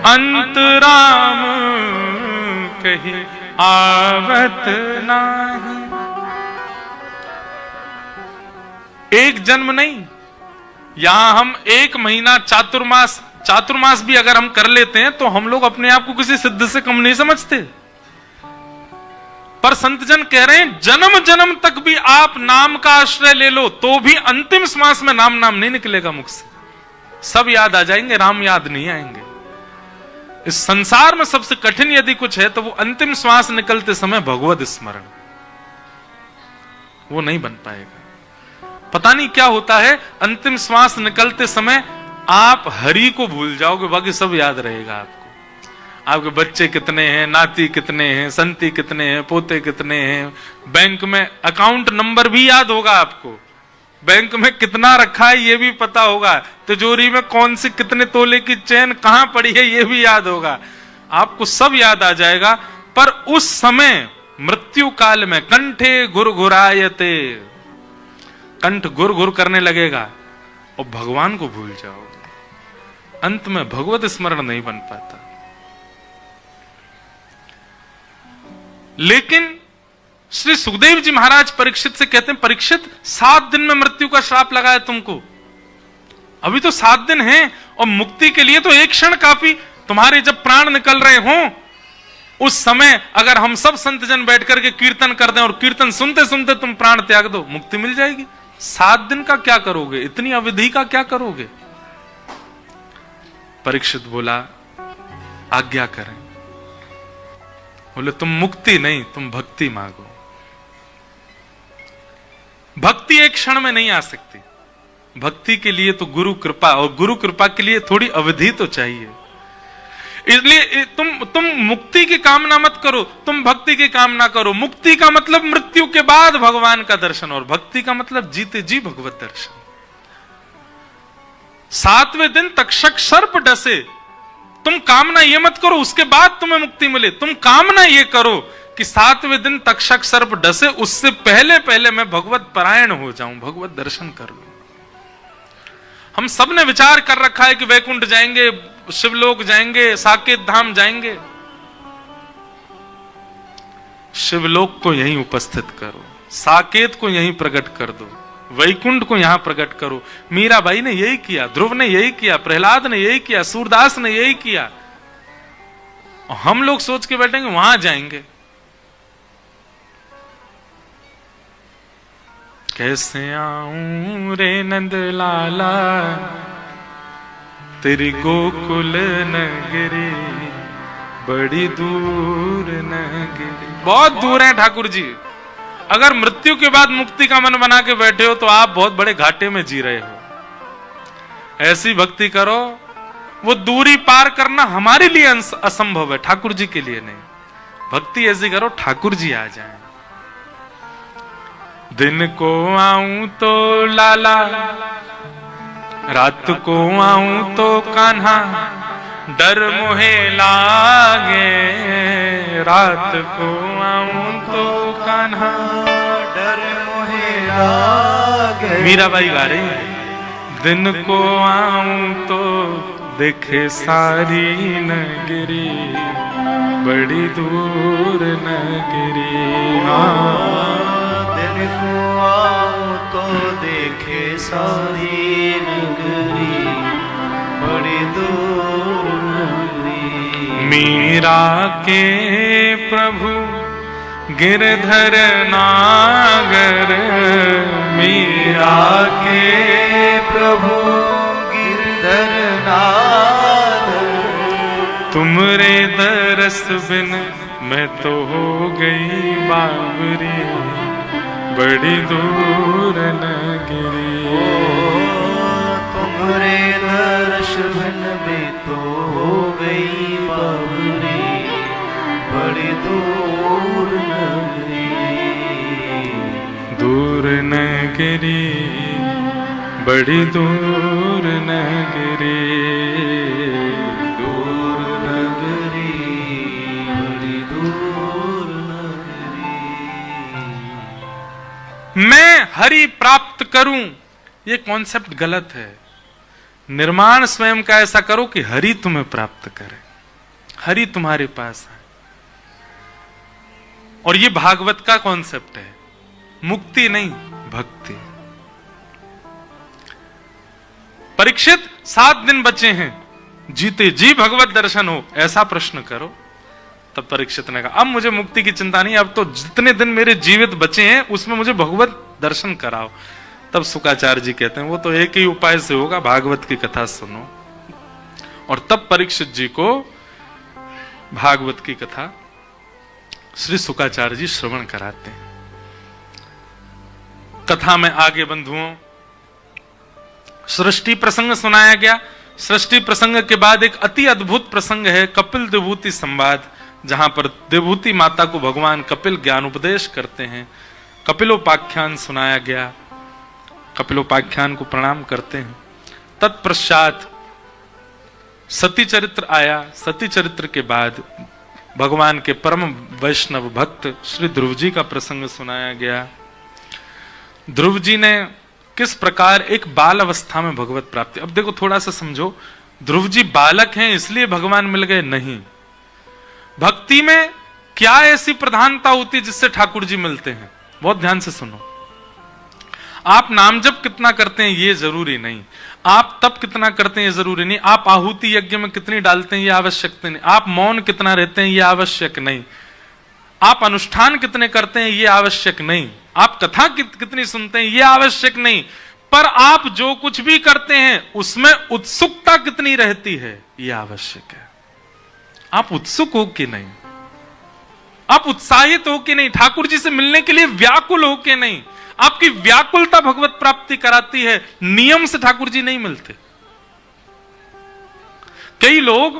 अंत राम कही आवत नाही। एक जन्म नहीं, यहां हम 1 महीना चातुर्मास भी अगर हम कर लेते हैं तो हम लोग अपने आप को किसी सिद्ध से कम नहीं समझते। पर संतजन कह रहे हैं जन्म जन्म तक भी आप नाम का आश्रय ले लो तो भी अंतिम श्वास में नाम नहीं निकलेगा मुख से। सब याद आ जाएंगे, राम याद नहीं आएंगे। इस संसार में सबसे कठिन यदि कुछ है तो वो अंतिम श्वास निकलते समय भगवत स्मरण, वो नहीं बन पाएगा। पता नहीं क्या होता है, अंतिम श्वास निकलते समय आप हरि को भूल जाओगे, बाकी सब याद रहेगा आपको। आपके बच्चे कितने हैं, नाती कितने हैं, संती कितने हैं, पोते कितने हैं, बैंक में अकाउंट नंबर भी याद होगा आपको, बैंक में कितना रखा है ये भी पता होगा, तिजोरी में कौन सी कितने तोले की चेन कहां पड़ी है ये भी याद होगा आपको, सब याद आ जाएगा। पर उस समय मृत्यु काल में कंठे गुरगुरायते, कंठ गुर गुर करने लगेगा और भगवान को भूल जाओगे, अंत में भगवत स्मरण नहीं बन पाता। लेकिन श्री सुखदेव जी महाराज परीक्षित से कहते हैं, परीक्षित 7 दिन में मृत्यु का श्राप लगा है तुमको, अभी तो 7 दिन हैं और मुक्ति के लिए तो 1 क्षण काफी। तुम्हारे जब प्राण निकल रहे हों उस समय अगर हम सब संतजन बैठ करके कीर्तन कर दें और कीर्तन सुनते सुनते तुम प्राण त्याग दो, मुक्ति मिल जाएगी। 7 दिन का क्या करोगे, इतनी अवधि का क्या करोगे? परीक्षित बोला आज्ञा करें। बोले तुम मुक्ति नहीं, तुम भक्ति मांगो। भक्ति एक क्षण में नहीं आ सकती। भक्ति के लिए तो गुरु कृपा, और गुरु कृपा के लिए थोड़ी अवधि तो चाहिए। इसलिए तुम मुक्ति की कामना मत करो, तुम भक्ति की कामना करो। मुक्ति का मतलब मृत्यु के बाद भगवान का दर्शन, और भक्ति का मतलब जीते जी भगवत दर्शन। 7वें दिन तक्षक सर्प डसे। तुम कामना ये मत करो उसके बाद तुम्हें मुक्ति मिले, तुम कामना ये करो कि 7वें दिन तक्षक सर्प डसे, उससे पहले पहले मैं भगवत परायण हो जाऊं, भगवत दर्शन कर लूं। हम सब ने विचार कर रखा है कि वैकुंठ जाएंगे, शिवलोक जाएंगे, साकेत धाम जाएंगे। शिवलोक को यहीं उपस्थित करो, साकेत को यहीं प्रकट कर दो, वैकुंठ को यहां प्रकट करो। मीराबाई ने यही किया, ध्रुव ने यही किया, प्रहलाद ने यही किया, सूरदास ने यही किया। और हम लोग सोच के बैठेंगे वहां जाएंगे। कैसे आऊं रे नंद लाला तेरी गोकुल नगरी, बड़ी दूर नगरी। बहुत दूर है ठाकुर जी। अगर मृत्यु के बाद मुक्ति का मन बना के बैठे हो तो आप बहुत बड़े घाटे में जी रहे हो। ऐसी भक्ति करो, वो दूरी पार करना हमारे लिए असंभव है, ठाकुर जी के लिए नहीं। भक्ति ऐसी करो ठाकुर जी आ जाएं। दिन को आऊं तो लाला, रात को आऊं तो कान्हा, डर मोहे लागे। रात को आऊं तो कान्हा, डर मोहे लागे। मीराबाई गा रही है। दिन को आऊं तो देखे सारी नगरी, बड़ी दूर नगरी। दिन को आऊं तो देखे सारी नगरी, बड़ी दूर नगरी। मीरा के प्रभु गिरधर नागर, मीरा के प्रभु गिरधर नागर। तुमरे दरस बिन मैं तो हो गई बावरी, बड़ी दूर नगरी। तुमरे दर्श बिन में तो हो गई बावरी, बड़ी दूर नगरी। दूर नगरी, बड़ी दूर नगरी। दूर नगरी, बड़ी दूर नगरी। मैं हरि प्राप्त करूं, ये कॉन्सेप्ट गलत है। निर्माण स्वयं का ऐसा करो कि हरि तुम्हें प्राप्त करे, हरि तुम्हारे पास है। और ये भागवत का कॉन्सेप्ट है, मुक्ति नहीं भक्ति। परीक्षित 7 दिन बचे हैं, जीते जी भगवत दर्शन हो, ऐसा प्रश्न करो। तब परीक्षित ने कहा अब मुझे मुक्ति की चिंता नहीं, अब तो जितने दिन मेरे जीवित बचे हैं उसमें मुझे भगवत दर्शन कराओ। तब शुकाचार्य जी कहते हैं वो तो एक ही उपाय से होगा, भागवत की कथा सुनो। और तब परीक्षित जी को भागवत की कथा श्री शुकाचार्य जी श्रवण कराते हैं। कथा में आगे बंधुओं सृष्टि प्रसंग सुनाया गया। सृष्टि प्रसंग के बाद एक अति अद्भुत प्रसंग है कपिल देवभूति संवाद, जहां पर देवभूति माता को भगवान कपिल ज्ञानोपदेश करते हैं। कपिलोपाख्यान सुनाया गया, कपिलोपाख्यान को प्रणाम करते हैं। तत्पश्चात सती चरित्र आया। सती चरित्र के बाद भगवान के परम वैष्णव भक्त श्री ध्रुव जी का प्रसंग सुनाया गया। ध्रुव जी ने किस प्रकार एक बाल अवस्था में भगवत प्राप्ति। अब देखो थोड़ा सा समझो, ध्रुव जी बालक हैं इसलिए भगवान मिल गए? नहीं। भक्ति में क्या ऐसी प्रधानता होती है जिससे ठाकुर जी मिलते हैं? बहुत ध्यान से सुनो। आप नाम जप कितना करते हैं ये जरूरी नहीं, आप तप कितना करते हैं ये जरूरी नहीं, आप आहुति यज्ञ में कितनी डालते हैं ये आवश्यक नहीं, आप मौन कितना रहते हैं ये आवश्यक नहीं, आप अनुष्ठान कितने करते हैं ये आवश्यक नहीं, आप कथा कितनी सुनते हैं ये आवश्यक नहीं, पर आप जो कुछ भी करते हैं उसमें उत्सुकता कितनी रहती है ये आवश्यक है। आप उत्सुक हो कि नहीं? आप उत्साहित हो के नहीं, ठाकुर जी से मिलने के लिए व्याकुल हो के नहीं, आपकी व्याकुलता भगवत प्राप्ति कराती है। नियम से ठाकुर जी नहीं मिलते। कई लोग,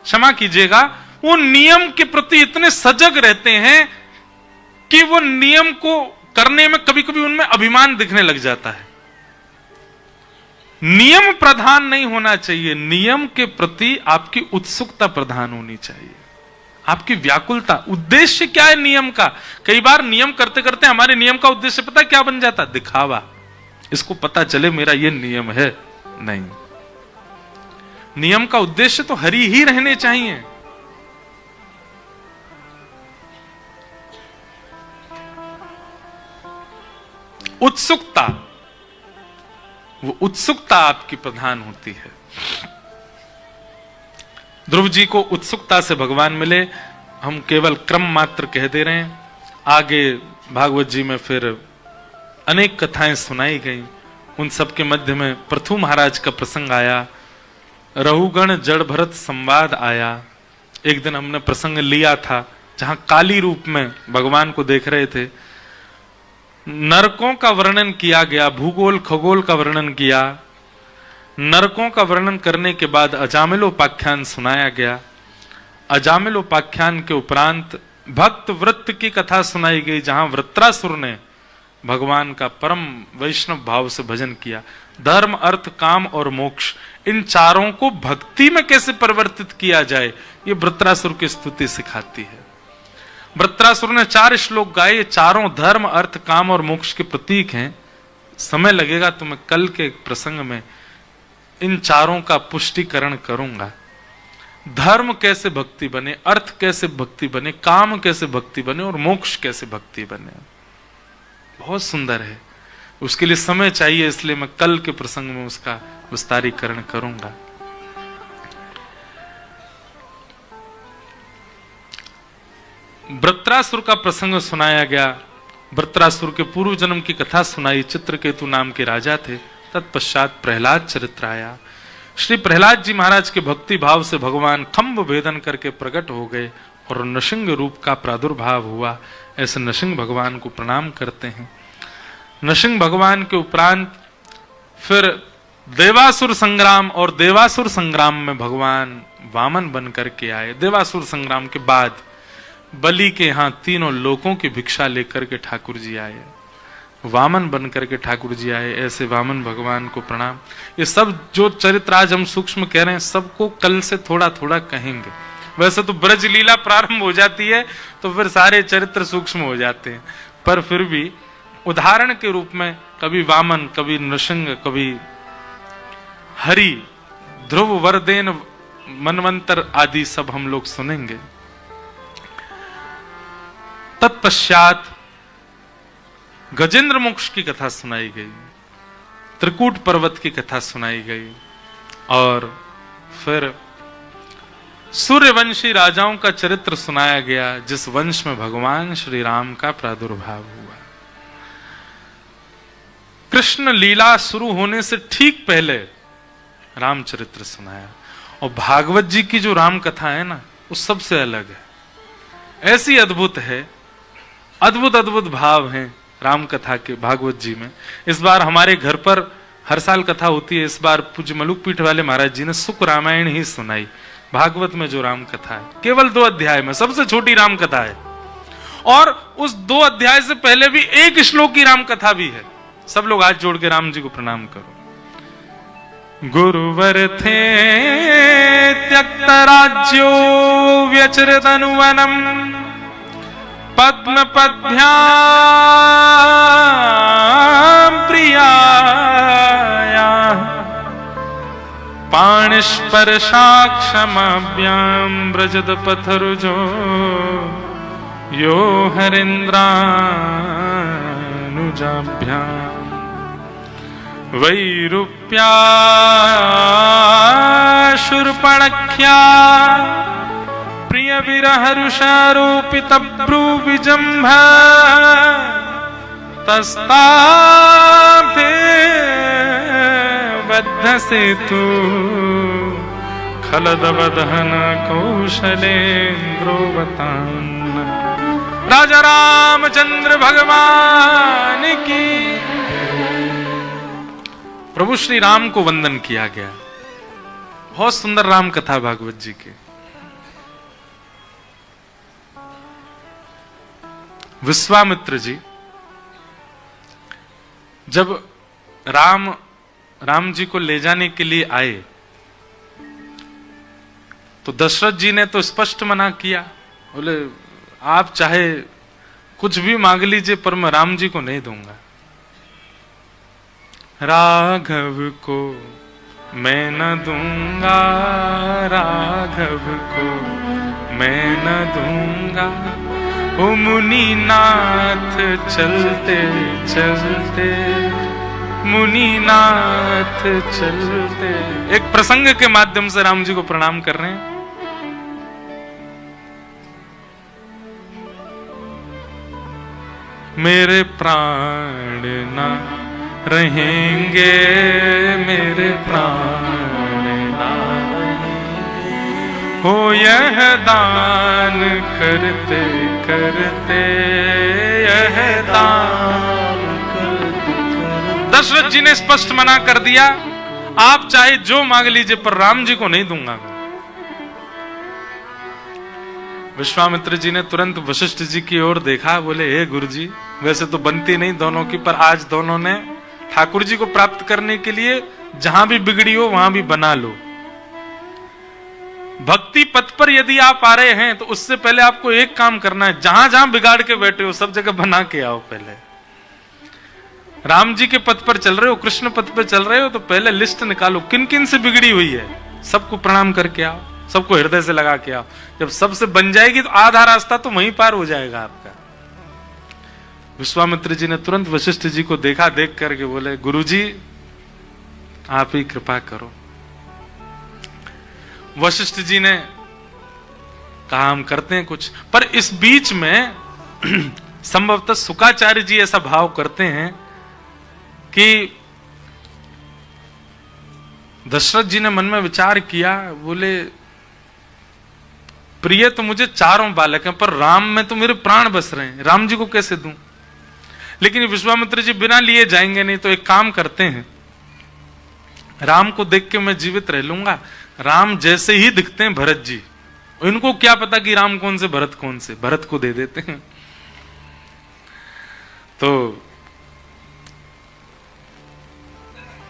क्षमा कीजिएगा, वो नियम के प्रति इतने सजग रहते हैं कि वो नियम को करने में कभी कभी उनमें अभिमान दिखने लग जाता है। नियम प्रधान नहीं होना चाहिए, नियम के प्रति आपकी उत्सुकता प्रधान होनी चाहिए, आपकी व्याकुलता। उद्देश्य क्या है नियम का? कई बार नियम करते करते हमारे नियम का उद्देश्य पता क्या बन जाता? दिखावा, इसको पता चले मेरा ये नियम है। नहीं, नियम का उद्देश्य तो हरि ही रहने चाहिए। उत्सुकता, वो उत्सुकता आपकी प्रधान होती है। ध्रुव जी को उत्सुकता से भगवान मिले, हम केवल क्रम मात्र कह दे रहे हैं। आगे भागवत जी में फिर अनेक कथाएं सुनाई गई, उन सब के मध्य में पृथु महाराज का प्रसंग आया, रहुगण जड़ भरत संवाद आया। एक दिन हमने प्रसंग लिया था जहां काली रूप में भगवान को देख रहे थे, नरकों का वर्णन किया गया, भूगोल खगोल का वर्णन किया, नरकों का वर्णन करने के बाद अजामिलोपाख्यान सुनाया गया। अजामिलोपाख्यान के उपरांत भक्त वृत्त की कथा सुनाई गई, जहां वृत्रासुर ने भगवान का परम वैष्णव भाव से भजन किया। धर्म, अर्थ, काम और मोक्ष, इन चारों को भक्ति में कैसे परिवर्तित किया जाए, ये वृत्रासुर की स्तुति सिखाती है। वृत्रासुर ने 4 श्लोक गाए, ये चारों धर्म, अर्थ, काम और मोक्ष के प्रतीक हैं। समय लगेगा तो मैं कल के प्रसंग में इन चारों का पुष्टिकरण करूंगा। धर्म कैसे भक्ति बने, अर्थ कैसे भक्ति बने, काम कैसे भक्ति बने और मोक्ष कैसे भक्ति बने, बहुत सुंदर है। उसके लिए समय चाहिए, इसलिए मैं कल के प्रसंग में उसका विस्तारीकरण करूंगा। वृत्रासुर का प्रसंग सुनाया गया। वृत्रासुर के पूर्व जन्म की कथा सुनाई। चित्रकेतु नाम के राजा थे। तत्पश्चात प्रहलाद चरित्र आया। श्री प्रहलाद जी महाराज के भक्ति भाव से भगवान खंभ भेदन करके प्रकट हो गए और नृसिंह रूप का प्रादुर्भाव हुआ। ऐसे नृसिंह भगवान को प्रणाम करते हैं। नृसिंह भगवान के उपरांत फिर देवासुर संग्राम, और देवासुर संग्राम में भगवान वामन बन करके आए। देवासुर संग्राम के बाद बलि के यहां तीनों लोकों की भिक्षा लेकर के ठाकुर जी आए, वामन बन करके ठाकुर जी आए। ऐसे वामन भगवान को प्रणाम। ये सब जो चरित्र आज हम सूक्ष्म कह रहे हैं, सबको कल से थोड़ा थोड़ा कहेंगे। वैसे तो ब्रज लीला प्रारंभ हो जाती है तो फिर सारे चरित्र सूक्ष्म हो जाते हैं, पर फिर भी उदाहरण के रूप में कभी वामन, कभी नृसिंह, कभी हरि, ध्रुव, वरदेन, मनवंतर आदि सब हम लोग सुनेंगे। तत्पश्चात गजेंद्र मोक्ष की कथा सुनाई गई, त्रिकूट पर्वत की कथा सुनाई गई, और फिर सूर्यवंशी राजाओं का चरित्र सुनाया गया, जिस वंश में भगवान श्री राम का प्रादुर्भाव हुआ। कृष्ण लीला शुरू होने से ठीक पहले रामचरित्र सुनाया। और भागवत जी की जो राम कथा है ना, वो सबसे अलग है। ऐसी अद्भुत है, अद्भुत अद्भुत भाव हैं राम कथा के भागवत जी में। इस बार हमारे घर पर हर साल कथा होती है, इस बार पूज्य मलुक पीठ वाले महाराज जी ने सुख रामायण ही सुनाई। भागवत में जो राम कथा है केवल 2 अध्याय में, सबसे छोटी राम कथा है, और उस 2 अध्याय से पहले भी 1 श्लोक की राम कथा भी है। सब लोग हाथ जोड़ के राम जी को प्रणाम करो। गुरुवर थे त्यक्त राज्यो व्यचरत अनुवनम, पद्म पद्भ्याम प्रियाया, पाणिस्पर्शाक्षमाभ्याम व्रजत पथरुजो, यो हरेन्द्रानुजाभ्याम, वैरूप्या शूर्पणख्या, प्रिय विरहरुषारोपित ब्रूविजम्भ, तस्ताभे बद्ध सेतु, खलदवदहन कौशलेन्द्रोवतान्। राजा रामचंद्र भगवान की। प्रभु श्री राम को वंदन किया गया। बहुत सुंदर राम कथा भागवत जी की। विश्वामित्र जी जब राम जी को ले जाने के लिए आए तो दशरथ जी ने तो स्पष्ट मना किया, बोले आप चाहे कुछ भी मांग लीजिए पर मैं राम जी को नहीं दूंगा। राघव को मैं न दूंगा, राघव को मैं न दूंगा। ओ मुनिनाथ चलते चलते, मुनिनाथ चलते। एक प्रसंग के माध्यम से राम जी को प्रणाम कर रहे हैं। मेरे प्राण ना रहेंगे, मेरे प्राण ना रहेंगे, हो यह दान करते करते, यह दान करते करते। दशरथ जी ने स्पष्ट मना कर दिया, आप चाहे जो मांग लीजिए पर राम जी को नहीं दूंगा। विश्वामित्र जी ने तुरंत वशिष्ठ जी की ओर देखा, बोले हे गुरु जी, वैसे तो बनती नहीं दोनों की, पर आज दोनों ने ठाकुर जी को प्राप्त करने के लिए जहां भी बिगड़ी हो वहां भी बना लो। भक्ति पथ पर यदि आप आ रहे हैं तो उससे पहले आपको एक काम करना है, जहां जहां बिगाड़ के बैठे हो सब जगह बना के आओ। पहले राम जी के पथ पर चल रहे हो, कृष्ण पथ पर चल रहे हो, तो पहले लिस्ट निकालो किन किन से बिगड़ी हुई है, सबको प्रणाम करके आओ, सबको हृदय से लगा के आओ। जब सबसे बन जाएगी तो आधा रास्ता तो वहीं पार हो जाएगा आपका। विश्वामित्र जी ने तुरंत वशिष्ठ जी को देखा, देख करके बोले गुरुजी आप ही कृपा करो। वशिष्ठ जी ने कहा हम करते हैं कुछ, पर इस बीच में संभवतः शुकाचार्य जी ऐसा भाव करते हैं कि दशरथ जी ने मन में विचार किया, बोले प्रिय तो मुझे चारों बालक हैं पर राम में तो मेरे प्राण बस रहे हैं, राम जी को कैसे दूं। लेकिन विश्वामित्र जी बिना लिए जाएंगे नहीं, तो एक काम करते हैं, राम को देख के मैं जीवित रह लूंगा। राम जैसे ही दिखते हैं भरत जी, इनको क्या पता कि राम कौन से भरत कौन से, भरत को दे देते हैं। तो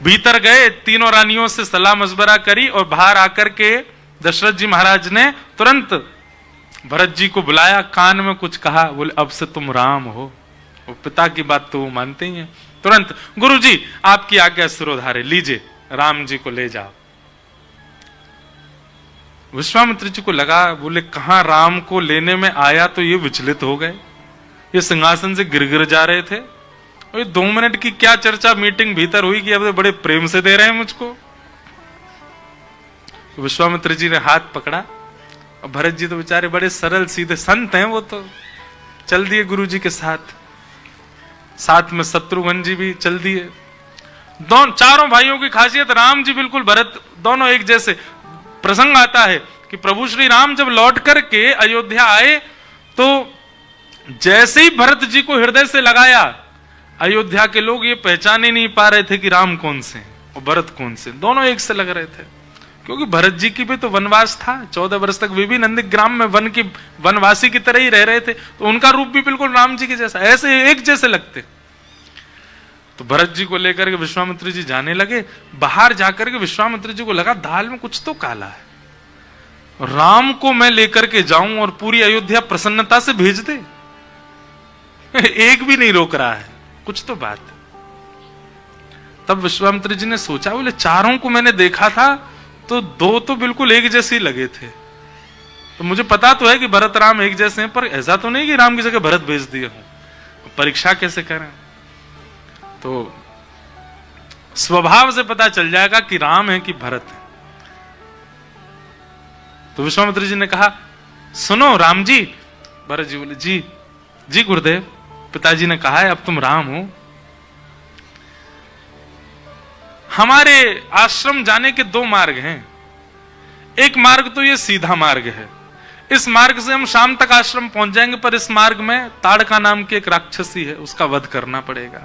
भीतर गए, तीनों रानियों से सलाह मशवरा करी और बाहर आकर के दशरथ जी महाराज ने तुरंत भरत जी को बुलाया, कान में कुछ कहा, बोले अब से तुम राम हो। वो पिता की बात तो वो मानते ही हैं। तुरंत गुरु जी आपकी आज्ञा सिरोधार्य, लीजिए राम जी को ले जाओ। विश्वामित्र जी को लगा, बोले कहां राम को लेने में आया तो ये विचलित हो गए, ये सिंहासन से गिर गिर जा रहे थे। और 2 मिनट की क्या चर्चा मीटिंग भीतर हुई कि अब बड़े प्रेम से दे रहे हैं मुझको। विश्वामित्र जी ने हाथ पकड़ा और भरत जी तो बेचारे बड़े सरल सीधे संत हैं, वो तो चल दिए गुरु जी के साथ। साथ में शत्रुघ्न जी भी चल दिए। चारों भाइयों की खासियत, राम जी बिल्कुल भरत दोनों एक जैसे। प्रसंग आता है कि प्रभु श्री राम जब लौट करके अयोध्या आए तो जैसे ही भरत जी को हृदय से लगाया, अयोध्या के लोग ये पहचान ही नहीं पा रहे थे कि राम कौन से और भरत कौन से, दोनों एक से लग रहे थे। क्योंकि भरत जी की भी तो वनवास था, 14 वर्ष तक वे भी नंदीग्राम में वनवासी की तरह ही रह रहे थे, तो उनका रूप भी बिल्कुल राम जी के जैसा, ऐसे एक जैसे लगते। तो भरत जी को लेकर के विश्वामित्र जी जाने लगे। बाहर जाकर के विश्वामित्र जी को लगा दाल में कुछ तो काला है, राम को मैं लेकर के जाऊं और पूरी अयोध्या प्रसन्नता से भेज दे, एक भी नहीं रोक रहा है, कुछ तो बात है। तब विश्वामित्र जी ने सोचा, बोले चारों को मैंने देखा था तो 2 तो बिल्कुल एक जैसे ही लगे थे, तो मुझे पता तो है कि भरत राम एक जैसे हैं, पर ऐसा तो नहीं कि राम की जगह भरत भेज दिए हूं, परीक्षा कैसे करें। तो स्वभाव से पता चल जाएगा कि राम है कि भरत है। तो विश्वामित्र जी ने कहा, सुनो राम जी। भरत जी बोले जी जी गुरुदेव, पिताजी ने कहा है अब तुम राम हो। हमारे आश्रम जाने के 2 मार्ग हैं। एक मार्ग तो ये सीधा मार्ग है, इस मार्ग से हम शाम तक आश्रम पहुंच जाएंगे, पर इस मार्ग में ताड़का नाम की एक राक्षसी है, उसका वध करना पड़ेगा।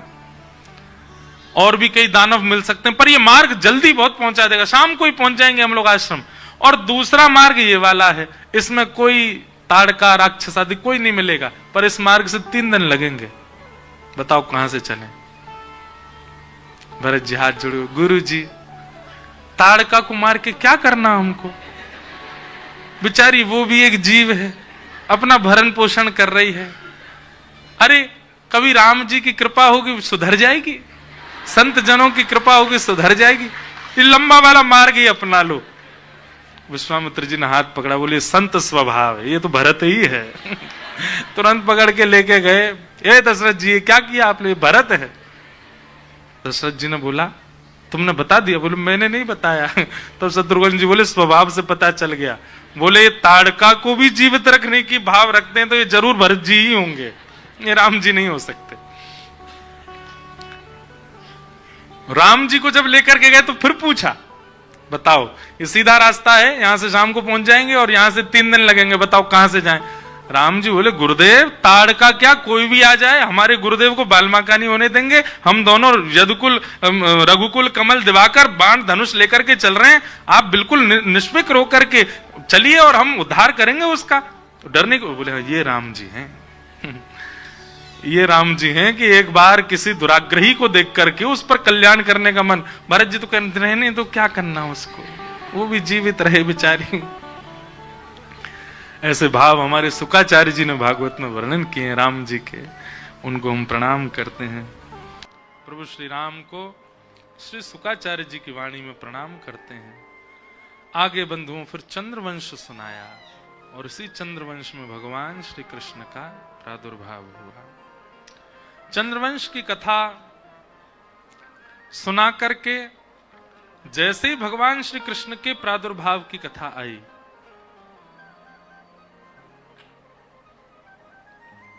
और भी कई दानव मिल सकते हैं, पर यह मार्ग जल्दी बहुत पहुंचा देगा, शाम को ही पहुंच जाएंगे हम लोग आश्रम। और दूसरा मार्ग ये वाला है, इसमें कोई ताड़का राक्षस आदि कोई नहीं मिलेगा, पर इस मार्ग से 3 दिन लगेंगे। बताओ कहां से चले? भरत जी हाथ जोड़े, गुरु जी ताड़का को मार के क्या करना हमको? बेचारी वो भी एक जीव है, अपना भरण पोषण कर रही है। अरे कभी राम जी की कृपा होगी सुधर जाएगी, संत जनों की कृपा होगी सुधर जाएगी। ये लंबा वाला मार्ग ही अपना लो। विश्वामित्र जी ने हाथ पकड़ा, बोले संत स्वभाव है, ये तो भरत ही है। तुरंत पकड़ के लेके गए। ए दशरथ जी क्या किया आपने? भरत है। दशरथ जी ने बोला तुमने बता दिया? बोले मैंने नहीं बताया। तब शत्रुघ्न जी बोले स्वभाव से पता चल गया। बोले ताड़का को भी जीवित रखने की भाव रखते हैं तो ये जरूर भरत जी ही होंगे, ये राम जी नहीं हो सकते। राम जी को जब लेकर के गए तो फिर पूछा, बताओ ये सीधा रास्ता है, यहां से शाम को पहुंच जाएंगे और यहां से 3 दिन लगेंगे, बताओ कहां से जाएं? राम जी बोले गुरुदेव ताड़का क्या कोई भी आ जाए, हमारे गुरुदेव को बालमाका नहीं होने देंगे। हम दोनों यदुकुल रघुकुल कमल दिवाकर बाण धनुष लेकर के चल रहे हैं, आप बिल्कुल निष्फिक्र होकर के चलिए और हम उद्धार करेंगे उसका। तो डरने को बोले ये राम जी हैं। ये राम जी हैं कि एक बार किसी दुराग्रही को देख करके उस पर कल्याण करने का मन। भरत जी तो कहते रहे नहीं तो क्या करना उसको, वो भी जीवित रहे बेचारी। ऐसे भाव हमारे शुकाचार्य जी ने भागवत में वर्णन किए हैं राम जी के, उनको हम प्रणाम करते हैं। प्रभु श्री राम को श्री शुकाचार्य जी की वाणी में प्रणाम करते हैं। आगे बंधुओं फिर चंद्रवंश सुनाया और इसी चंद्रवंश में भगवान श्री कृष्ण का प्रादुर्भाव हुआ। चंद्रवंश की कथा सुना करके जैसे ही भगवान श्री कृष्ण के प्रादुर्भाव की कथा आई,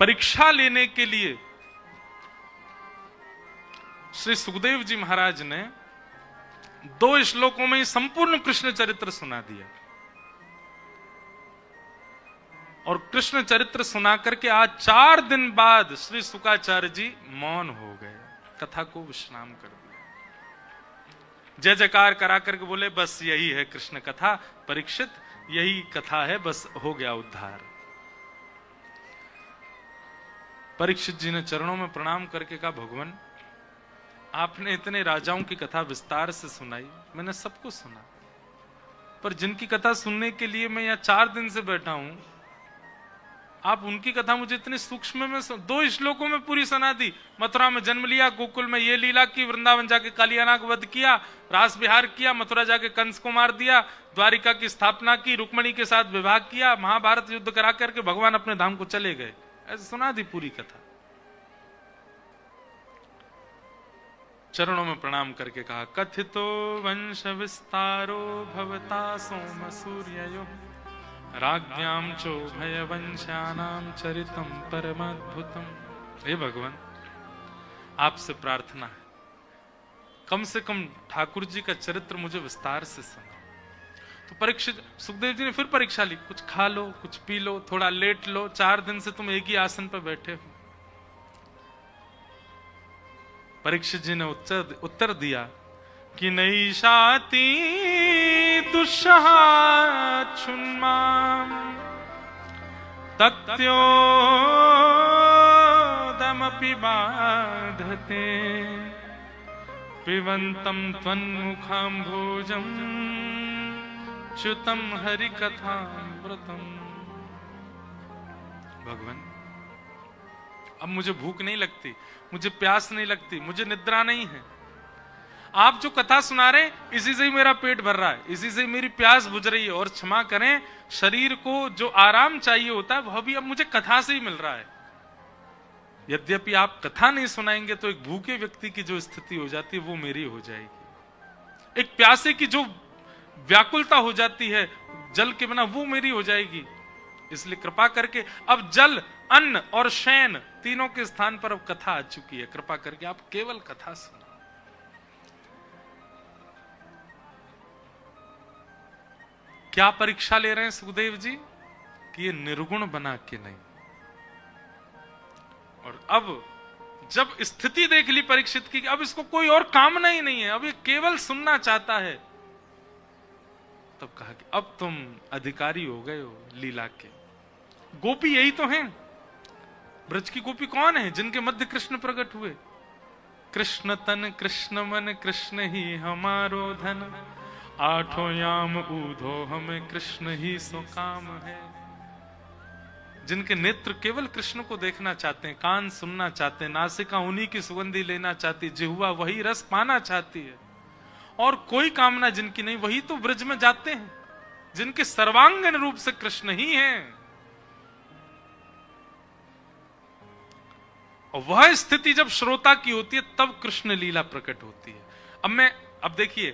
परीक्षा लेने के लिए श्री सुखदेव जी महाराज ने 2 श्लोकों में संपूर्ण कृष्ण चरित्र सुना दिया। और कृष्ण चरित्र सुना करके आज 4 दिन बाद श्री शुकाचार्य जी मौन हो गए, कथा को विश्राम कर दिया। जय जयकार करा करके बोले बस यही है कृष्ण कथा, परीक्षित यही कथा है, बस हो गया उद्धार। परीक्षित जी ने चरणों में प्रणाम करके कहा भगवान आपने इतने राजाओं की कथा विस्तार से सुनाई, मैंने सबको सुना, पर जिनकी कथा सुनने के लिए मैं यहाँ 4 दिन से बैठा हूं, आप उनकी कथा मुझे इतने सूक्ष्म में 2 श्लोकों में पूरी सुना दी। मथुरा में जन्म लिया, गोकुल में ये लीला की, वृंदावन जाके कालियाना का वध किया, रास विहार किया, मथुरा जाके कंस को मार दिया, द्वारिका की स्थापना की, रुक्मणी के साथ विवाह किया, महाभारत युद्ध करा करके भगवान अपने धाम को चले गए। ऐसे सुना दी पूरी कथा। चरणों में प्रणाम करके कहा कथितो वंश विस्तारो भवता सोम सूर्ययो राज्ञाम चो भय वंशानाम चरितम परमाद्भुतम। हे भगवान आपसे प्रार्थना है, कम से कम ठाकुर जी का चरित्र मुझे विस्तार से सुनाओ। तो परीक्षित सुखदेव जी ने फिर परीक्षा ली, कुछ खा लो, कुछ पी लो, थोड़ा लेट लो, 4 दिन से तुम एक ही आसन पर बैठे हो। परीक्षित जी ने उत्तर दिया कि नैषाति दुस्सहा छुन्मां तत्योदमपि बाधते पिबन्तं त्वन्मुखाम्भोजं च्युतं हरिकथामृतम्। भगवान अब मुझे भूख नहीं लगती, मुझे प्यास नहीं लगती, मुझे निद्रा नहीं है, आप जो कथा सुना रहे इसी से ही मेरा पेट भर रहा है, इसी से मेरी प्यास बुझ रही है। और क्षमा करें, शरीर को जो आराम चाहिए होता है वह भी अब मुझे कथा से ही मिल रहा है। यद्यपि आप कथा नहीं सुनाएंगे तो एक भूखे व्यक्ति की जो स्थिति हो जाती है वो मेरी हो जाएगी, एक प्यासे की जो व्याकुलता हो जाती है जल के बिना वो मेरी हो जाएगी। इसलिए कृपा करके अब जल, अन्न और शयन तीनों के स्थान पर अब कथा आ चुकी है, कृपा करके आप केवल कथा सुनो। क्या परीक्षा ले रहे हैं सुखदेव जी? कि ये निर्गुण बना के नहीं। और अब जब स्थिति देख ली परीक्षित की, अब इसको कोई और कामना ही नहीं है, अब ये केवल सुनना चाहता है, तब कहा कि अब तुम अधिकारी हो गए हो लीला के। गोपी यही तो हैं। ब्रज की गोपी कौन है? जिनके मध्य कृष्ण प्रकट हुए। कृष्ण तन कृष्ण मन कृष्ण ही हमारो धन, आठों याम ऊधो हमें कृष्ण ही सो काम है। जिनके नेत्र केवल कृष्ण को देखना चाहते हैं, कान सुनना चाहते हैं, नासिका उन्हीं की सुगंधी लेना चाहती, जिह्वा वही रस पाना चाहती है, और कोई कामना जिनकी नहीं, वही तो ब्रज में जाते हैं, जिनके सर्वांगीण रूप से कृष्ण ही हैं। और वह स्थिति जब श्रोता की होती है, तब कृष्ण लीला प्रकट होती है। अब देखिए,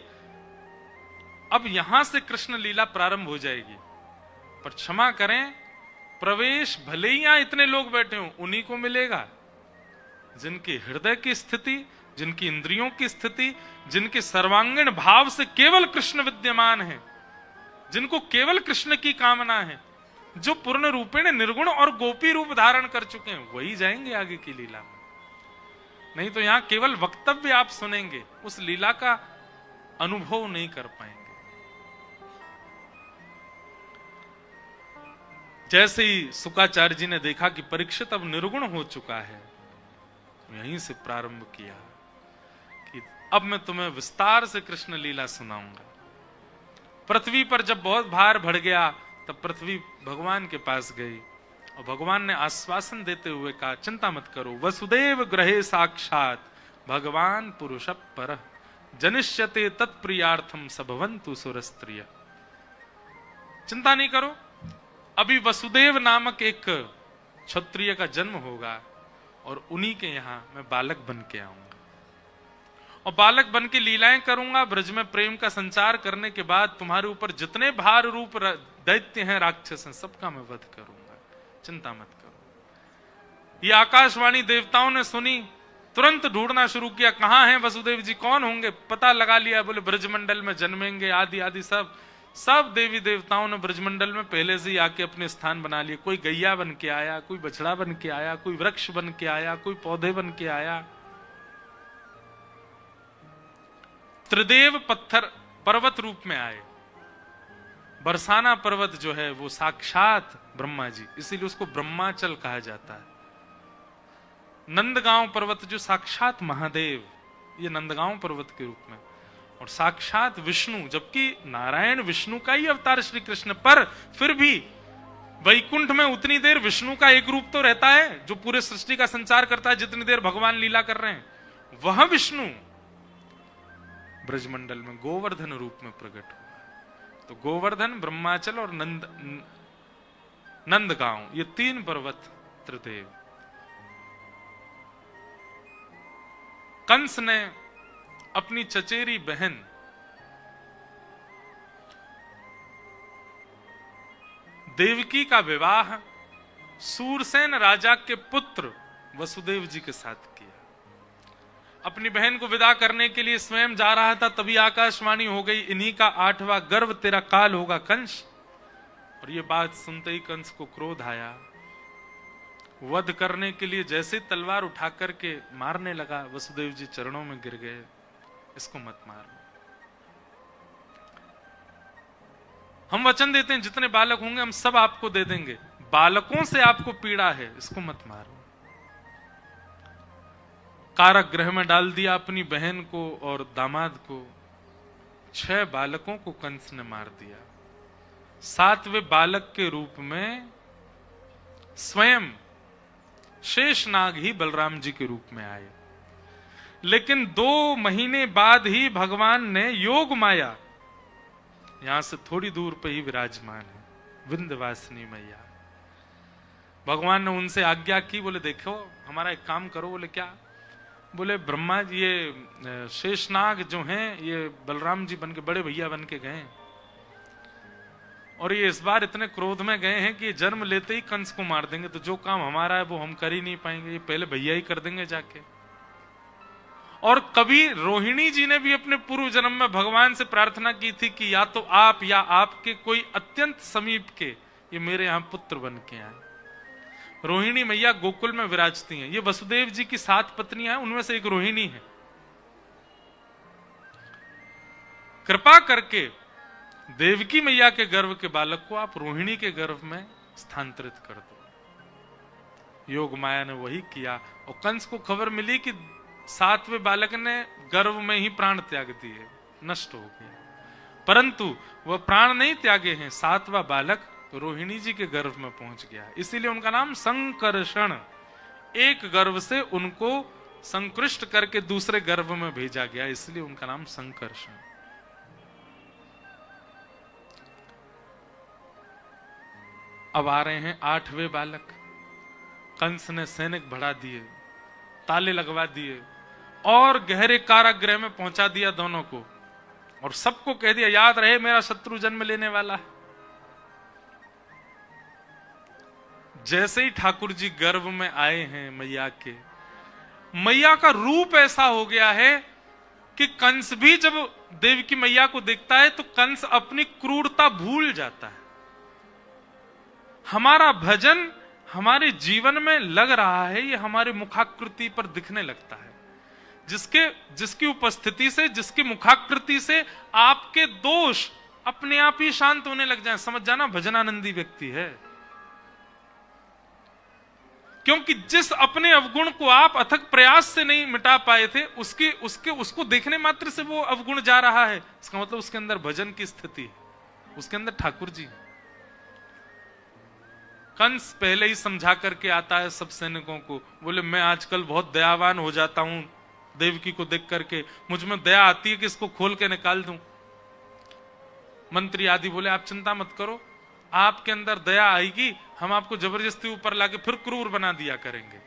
अब यहां से कृष्ण लीला प्रारंभ हो जाएगी, पर क्षमा करें, प्रवेश भले ही यहां इतने लोग बैठे हों, उन्हीं को मिलेगा जिनकी हृदय की स्थिति, जिनकी इंद्रियों की स्थिति, जिनके सर्वांगीण भाव से केवल कृष्ण विद्यमान है, जिनको केवल कृष्ण की कामना है, जो पूर्ण रूपेण निर्गुण और गोपी रूप धारण कर चुके हैं, वही जाएंगे आगे की लीला में। नहीं तो यहां केवल वक्तव्य आप सुनेंगे, उस लीला का अनुभव नहीं कर पाएंगे। जैसे ही शुकाचार्य जी ने देखा कि परीक्षित अब निर्गुण हो चुका है, यहीं से प्रारंभ किया कि अब मैं तुम्हें विस्तार से कृष्ण लीला सुनाऊंगा। पृथ्वी पर जब बहुत भार बढ़ गया, तब पृथ्वी भगवान के पास गई और भगवान ने आश्वासन देते हुए कहा, चिंता मत करो, वसुदेव गृहे साक्षात भगवान पुरुष परः जनिष्यते तत्प्रियार्थम सभवन्तु सुरस्त्रिय। चिंता नहीं करो, अभी वसुदेव नामक एक क्षत्रिय का जन्म होगा और उन्हीं के यहां मैं बालक बन के आऊंगा और बालक बन के लीलाएं करूंगा। ब्रज में प्रेम का संचार करने के बाद तुम्हारे ऊपर जितने भार रूप दैत्य हैं, राक्षस हैं, सबका मैं वध करूंगा, चिंता मत करो। ये आकाशवाणी देवताओं ने सुनी, तुरंत ढूंढना शुरू किया, कहां हैं वसुदेव जी, कौन होंगे। पता लगा लिया, बोले ब्रजमंडल में जन्मेंगे, आदि आदि सब देवी देवताओं ने ब्रजमंडल में पहले से ही आके अपने स्थान बना लिए। कोई गैया बन के आया, कोई बछड़ा बन के आया, कोई वृक्ष बन के आया, कोई पौधे बन के आया। त्रिदेव पत्थर पर्वत रूप में आए। बरसाना पर्वत जो है वो साक्षात ब्रह्मा जी, इसीलिए उसको ब्रह्माचल कहा जाता है। नंदगांव पर्वत जो साक्षात महादेव, ये नंदगांव पर्वत के रूप में, और साक्षात विष्णु, जबकि नारायण विष्णु का ही अवतार श्री कृष्ण, पर फिर भी वैकुंठ में उतनी देर विष्णु का एक रूप तो रहता है जो पूरे सृष्टि का संचार करता है, जितनी देर भगवान लीला कर रहे हैं। वह विष्णु ब्रजमंडल में गोवर्धन रूप में प्रकट हुआ। तो गोवर्धन, ब्रह्माचल और नंदगांव, ये तीन पर्वत त्रिदेव। कंस ने अपनी चचेरी बहन देवकी का विवाह सूरसेन राजा के पुत्र वसुदेव जी के साथ किया। अपनी बहन को विदा करने के लिए स्वयं जा रहा था, तभी आकाशवाणी हो गई, इन्हीं का 8वां गर्भ तेरा काल होगा कंस। और ये बात सुनते ही कंस को क्रोध आया, वध करने के लिए जैसे तलवार उठा करके मारने लगा। वसुदेव जी चरणों में गिर गए, इसको मत मारो, हम वचन देते हैं जितने बालक होंगे हम सब आपको दे देंगे, बालकों से आपको पीड़ा है, इसको मत मारो। कारागृह में डाल दिया अपनी बहन को और दामाद को। 6 बालकों को कंस ने मार दिया। 7वें बालक के रूप में स्वयं शेषनाग ही बलराम जी के रूप में आए। लेकिन 2 महीने बाद ही भगवान ने योग माया, यहां से थोड़ी दूर पे ही विराजमान है, विंध्यवासिनी मैया। भगवान ने उनसे आज्ञा की, बोले देखो हमारा एक काम करो। बोले क्या? बोले ब्रह्मा जी, ये शेषनाग जो हैं ये बलराम जी बन के, बड़े भैया बन के गए, और ये इस बार इतने क्रोध में गए हैं कि ये जन्म लेते ही कंस को मार देंगे, तो जो काम हमारा है वो हम कर ही नहीं पाएंगे, ये पहले भैया ही कर देंगे जाके। और कभी रोहिणी जी ने भी अपने पूर्व जन्म में भगवान से प्रार्थना की थी कि या तो आप या आपके कोई अत्यंत समीप के ये मेरे यहां पुत्र बन के आए। रोहिणी मैया गोकुल में विराजती हैं। ये वसुदेव जी की 7 पत्नियां हैं, उनमें से एक रोहिणी है। कृपा करके देवकी मैया के गर्भ के बालक को आप रोहिणी के गर्भ में स्थानांतरित कर दो। योग माया ने वही किया और कंस को खबर मिली कि 7वें बालक ने गर्भ में ही प्राण त्याग दिए, नष्ट हो गया। परंतु वह प्राण नहीं त्यागे हैं, 7वां बालक रोहिणी जी के गर्भ में पहुंच गया। इसीलिए उनका नाम संकर्षण, एक गर्भ से उनको संकृष्ट करके दूसरे गर्भ में भेजा गया, इसलिए उनका नाम संकर्षण। अब आ रहे हैं 8वें बालक। कंस ने सैनिक बढ़ा दिए, ताले लगवा दिए और गहरे कारागृह में पहुंचा दिया दोनों को, और सबको कह दिया याद रहे मेरा शत्रु जन्म लेने वाला है। जैसे ही ठाकुर जी गर्भ में आए हैं मैया के, मैया का रूप ऐसा हो गया है कि कंस भी जब देवकी मैया को देखता है तो कंस अपनी क्रूरता भूल जाता है। हमारा भजन हमारे जीवन में लग रहा है, ये हमारे मुखाकृति पर दिखने लगता है। जिसकी उपस्थिति से, जिसकी मुखाकृति से आपके दोष अपने आप ही शांत होने लग जाएं, समझ जाना भजनानंदी व्यक्ति है। क्योंकि जिस अपने अवगुण को आप अथक प्रयास से नहीं मिटा पाए थे, उसको देखने मात्र से वो अवगुण जा रहा है, इसका मतलब उसके अंदर भजन की स्थिति है, उसके अंदर ठाकुर जी। कंस पहले ही समझा करके आता है सब सैनिकों को, बोले मैं आजकल बहुत दयावान हो जाता हूं, देवकी को देख करके मुझ में दया आती है कि इसको खोल के निकाल दूं। मंत्री आदि बोले आप चिंता मत करो, आपके अंदर दया आएगी, हम आपको जबरदस्ती ऊपर लाके फिर क्रूर बना दिया करेंगे।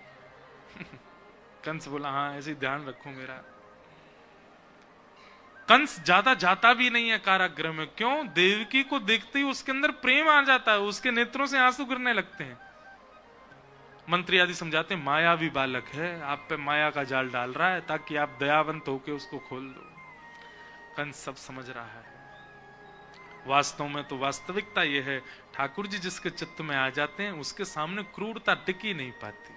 कंस बोला हाँ ऐसे ध्यान रखो मेरा। कंस ज्यादा जाता भी नहीं है कारागृह में। क्यों? देवकी को देखते ही उसके अंदर प्रेम आ जाता है, उसके नेत्रों से आंसू गिरने लगते हैं। मंत्री आदि समझाते हैं मायावी बालक है, आप पे माया का जाल डाल रहा है ताकि आप दयावंत होके उसको खोल दो। कंस सब समझ रहा है। वास्तव में तो वास्तविकता यह है, ठाकुर जी जिसके चित्त में आ जाते हैं उसके सामने क्रूरता टिकी नहीं पाती।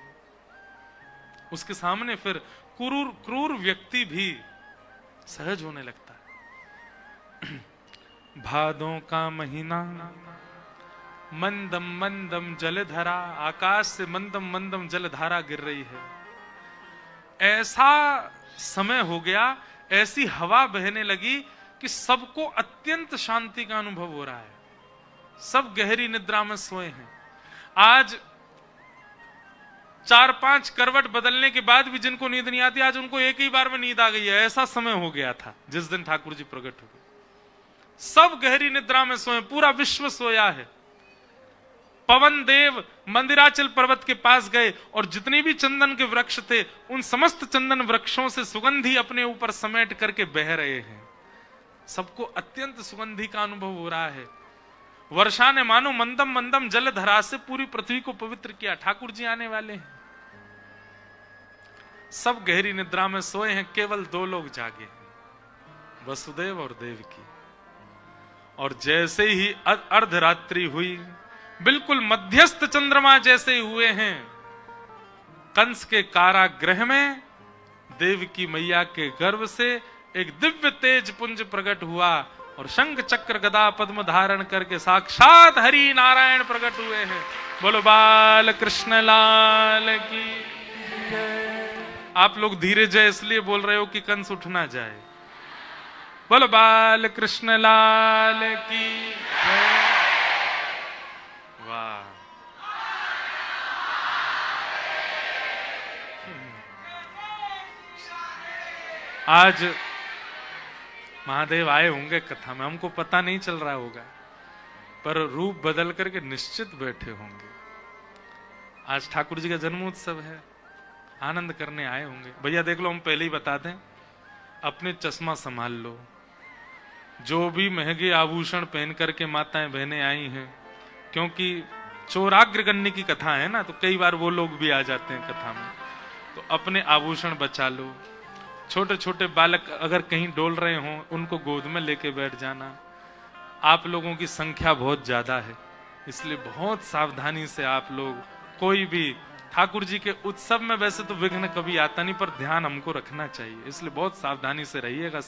उसके सामने फिर क्रूर व्यक्ति भी सहज होने लगता है। भादों का महीना मंदम मंदम जलधारा, आकाश से मंदम मंदम जलधारा गिर रही है। ऐसा समय हो गया, ऐसी हवा बहने लगी कि सबको अत्यंत शांति का अनुभव हो रहा है। सब गहरी निद्रा में सोए हैं। आज 4-5 करवट बदलने के बाद भी जिनको नींद नहीं आती, आज उनको एक ही बार में नींद आ गई है। ऐसा समय हो गया था जिस दिन ठाकुर जी प्रकट हो गए। सब गहरी निद्रा में सोए, पूरा विश्व सोया है। पवन देव मंदिराचल पर्वत के पास गए और जितने भी चंदन के वृक्ष थे उन समस्त चंदन वृक्षों से सुगंधी अपने ऊपर समेट करके बह रहे हैं। सबको अत्यंत सुगंधी का अनुभव हो रहा है। वर्षा ने मानो मंदम मंदम जल धरा से पूरी पृथ्वी को पवित्र किया। ठाकुर जी आने वाले हैं। सब गहरी निद्रा में सोए हैं, केवल 2 लोग जागे हैं, वसुदेव और देवकी। और जैसे ही अर्धरात्रि हुई, बिल्कुल मध्यस्थ चंद्रमा जैसे हुए हैं, कंस के कारागृह में देवकी मैया के गर्भ से एक दिव्य तेज पुंज प्रकट हुआ और शंख चक्र गदा पद्म धारण करके साक्षात हरि नारायण प्रकट हुए हैं। बोलो बाल कृष्ण लाल की। आप लोग धीरे जय इसलिए बोल रहे हो कि कंस उठ ना जाए। बोलो बाल कृष्ण लाल की। वाह, आज महादेव आए होंगे कथा में, हमको पता नहीं चल रहा होगा, पर रूप बदल करके निश्चित बैठे होंगे। आज ठाकुर जी का जन्मोत्सव है, आनंद करने आए होंगे। भैया देख लो, हम पहले ही बता दें, अपने चश्मा संभाल लो। जो भी महंगे आभूषण पहन करके माताएं बहनें आई हैं, क्योंकि चौराग्रगण्य की कथा है ना, तो कई बार वो लोग भी आ जाते हैं कथा में, तो अपने आभूषण बचा लो। छोटे छोटे बालक अगर कहीं डोल रहे हों, उनको गोद में लेके बैठ जाना। आप लोगों की संख्या बहुत ज्यादा है, इसलिए बहुत सावधानी से आप लोग कोई भी ठाकुर जी के उत्सव में, वैसे तो विघ्न कभी आता नहीं, पर ध्यान हमको रखना चाहिए, इसलिए बहुत सावधानी से रहिएगा।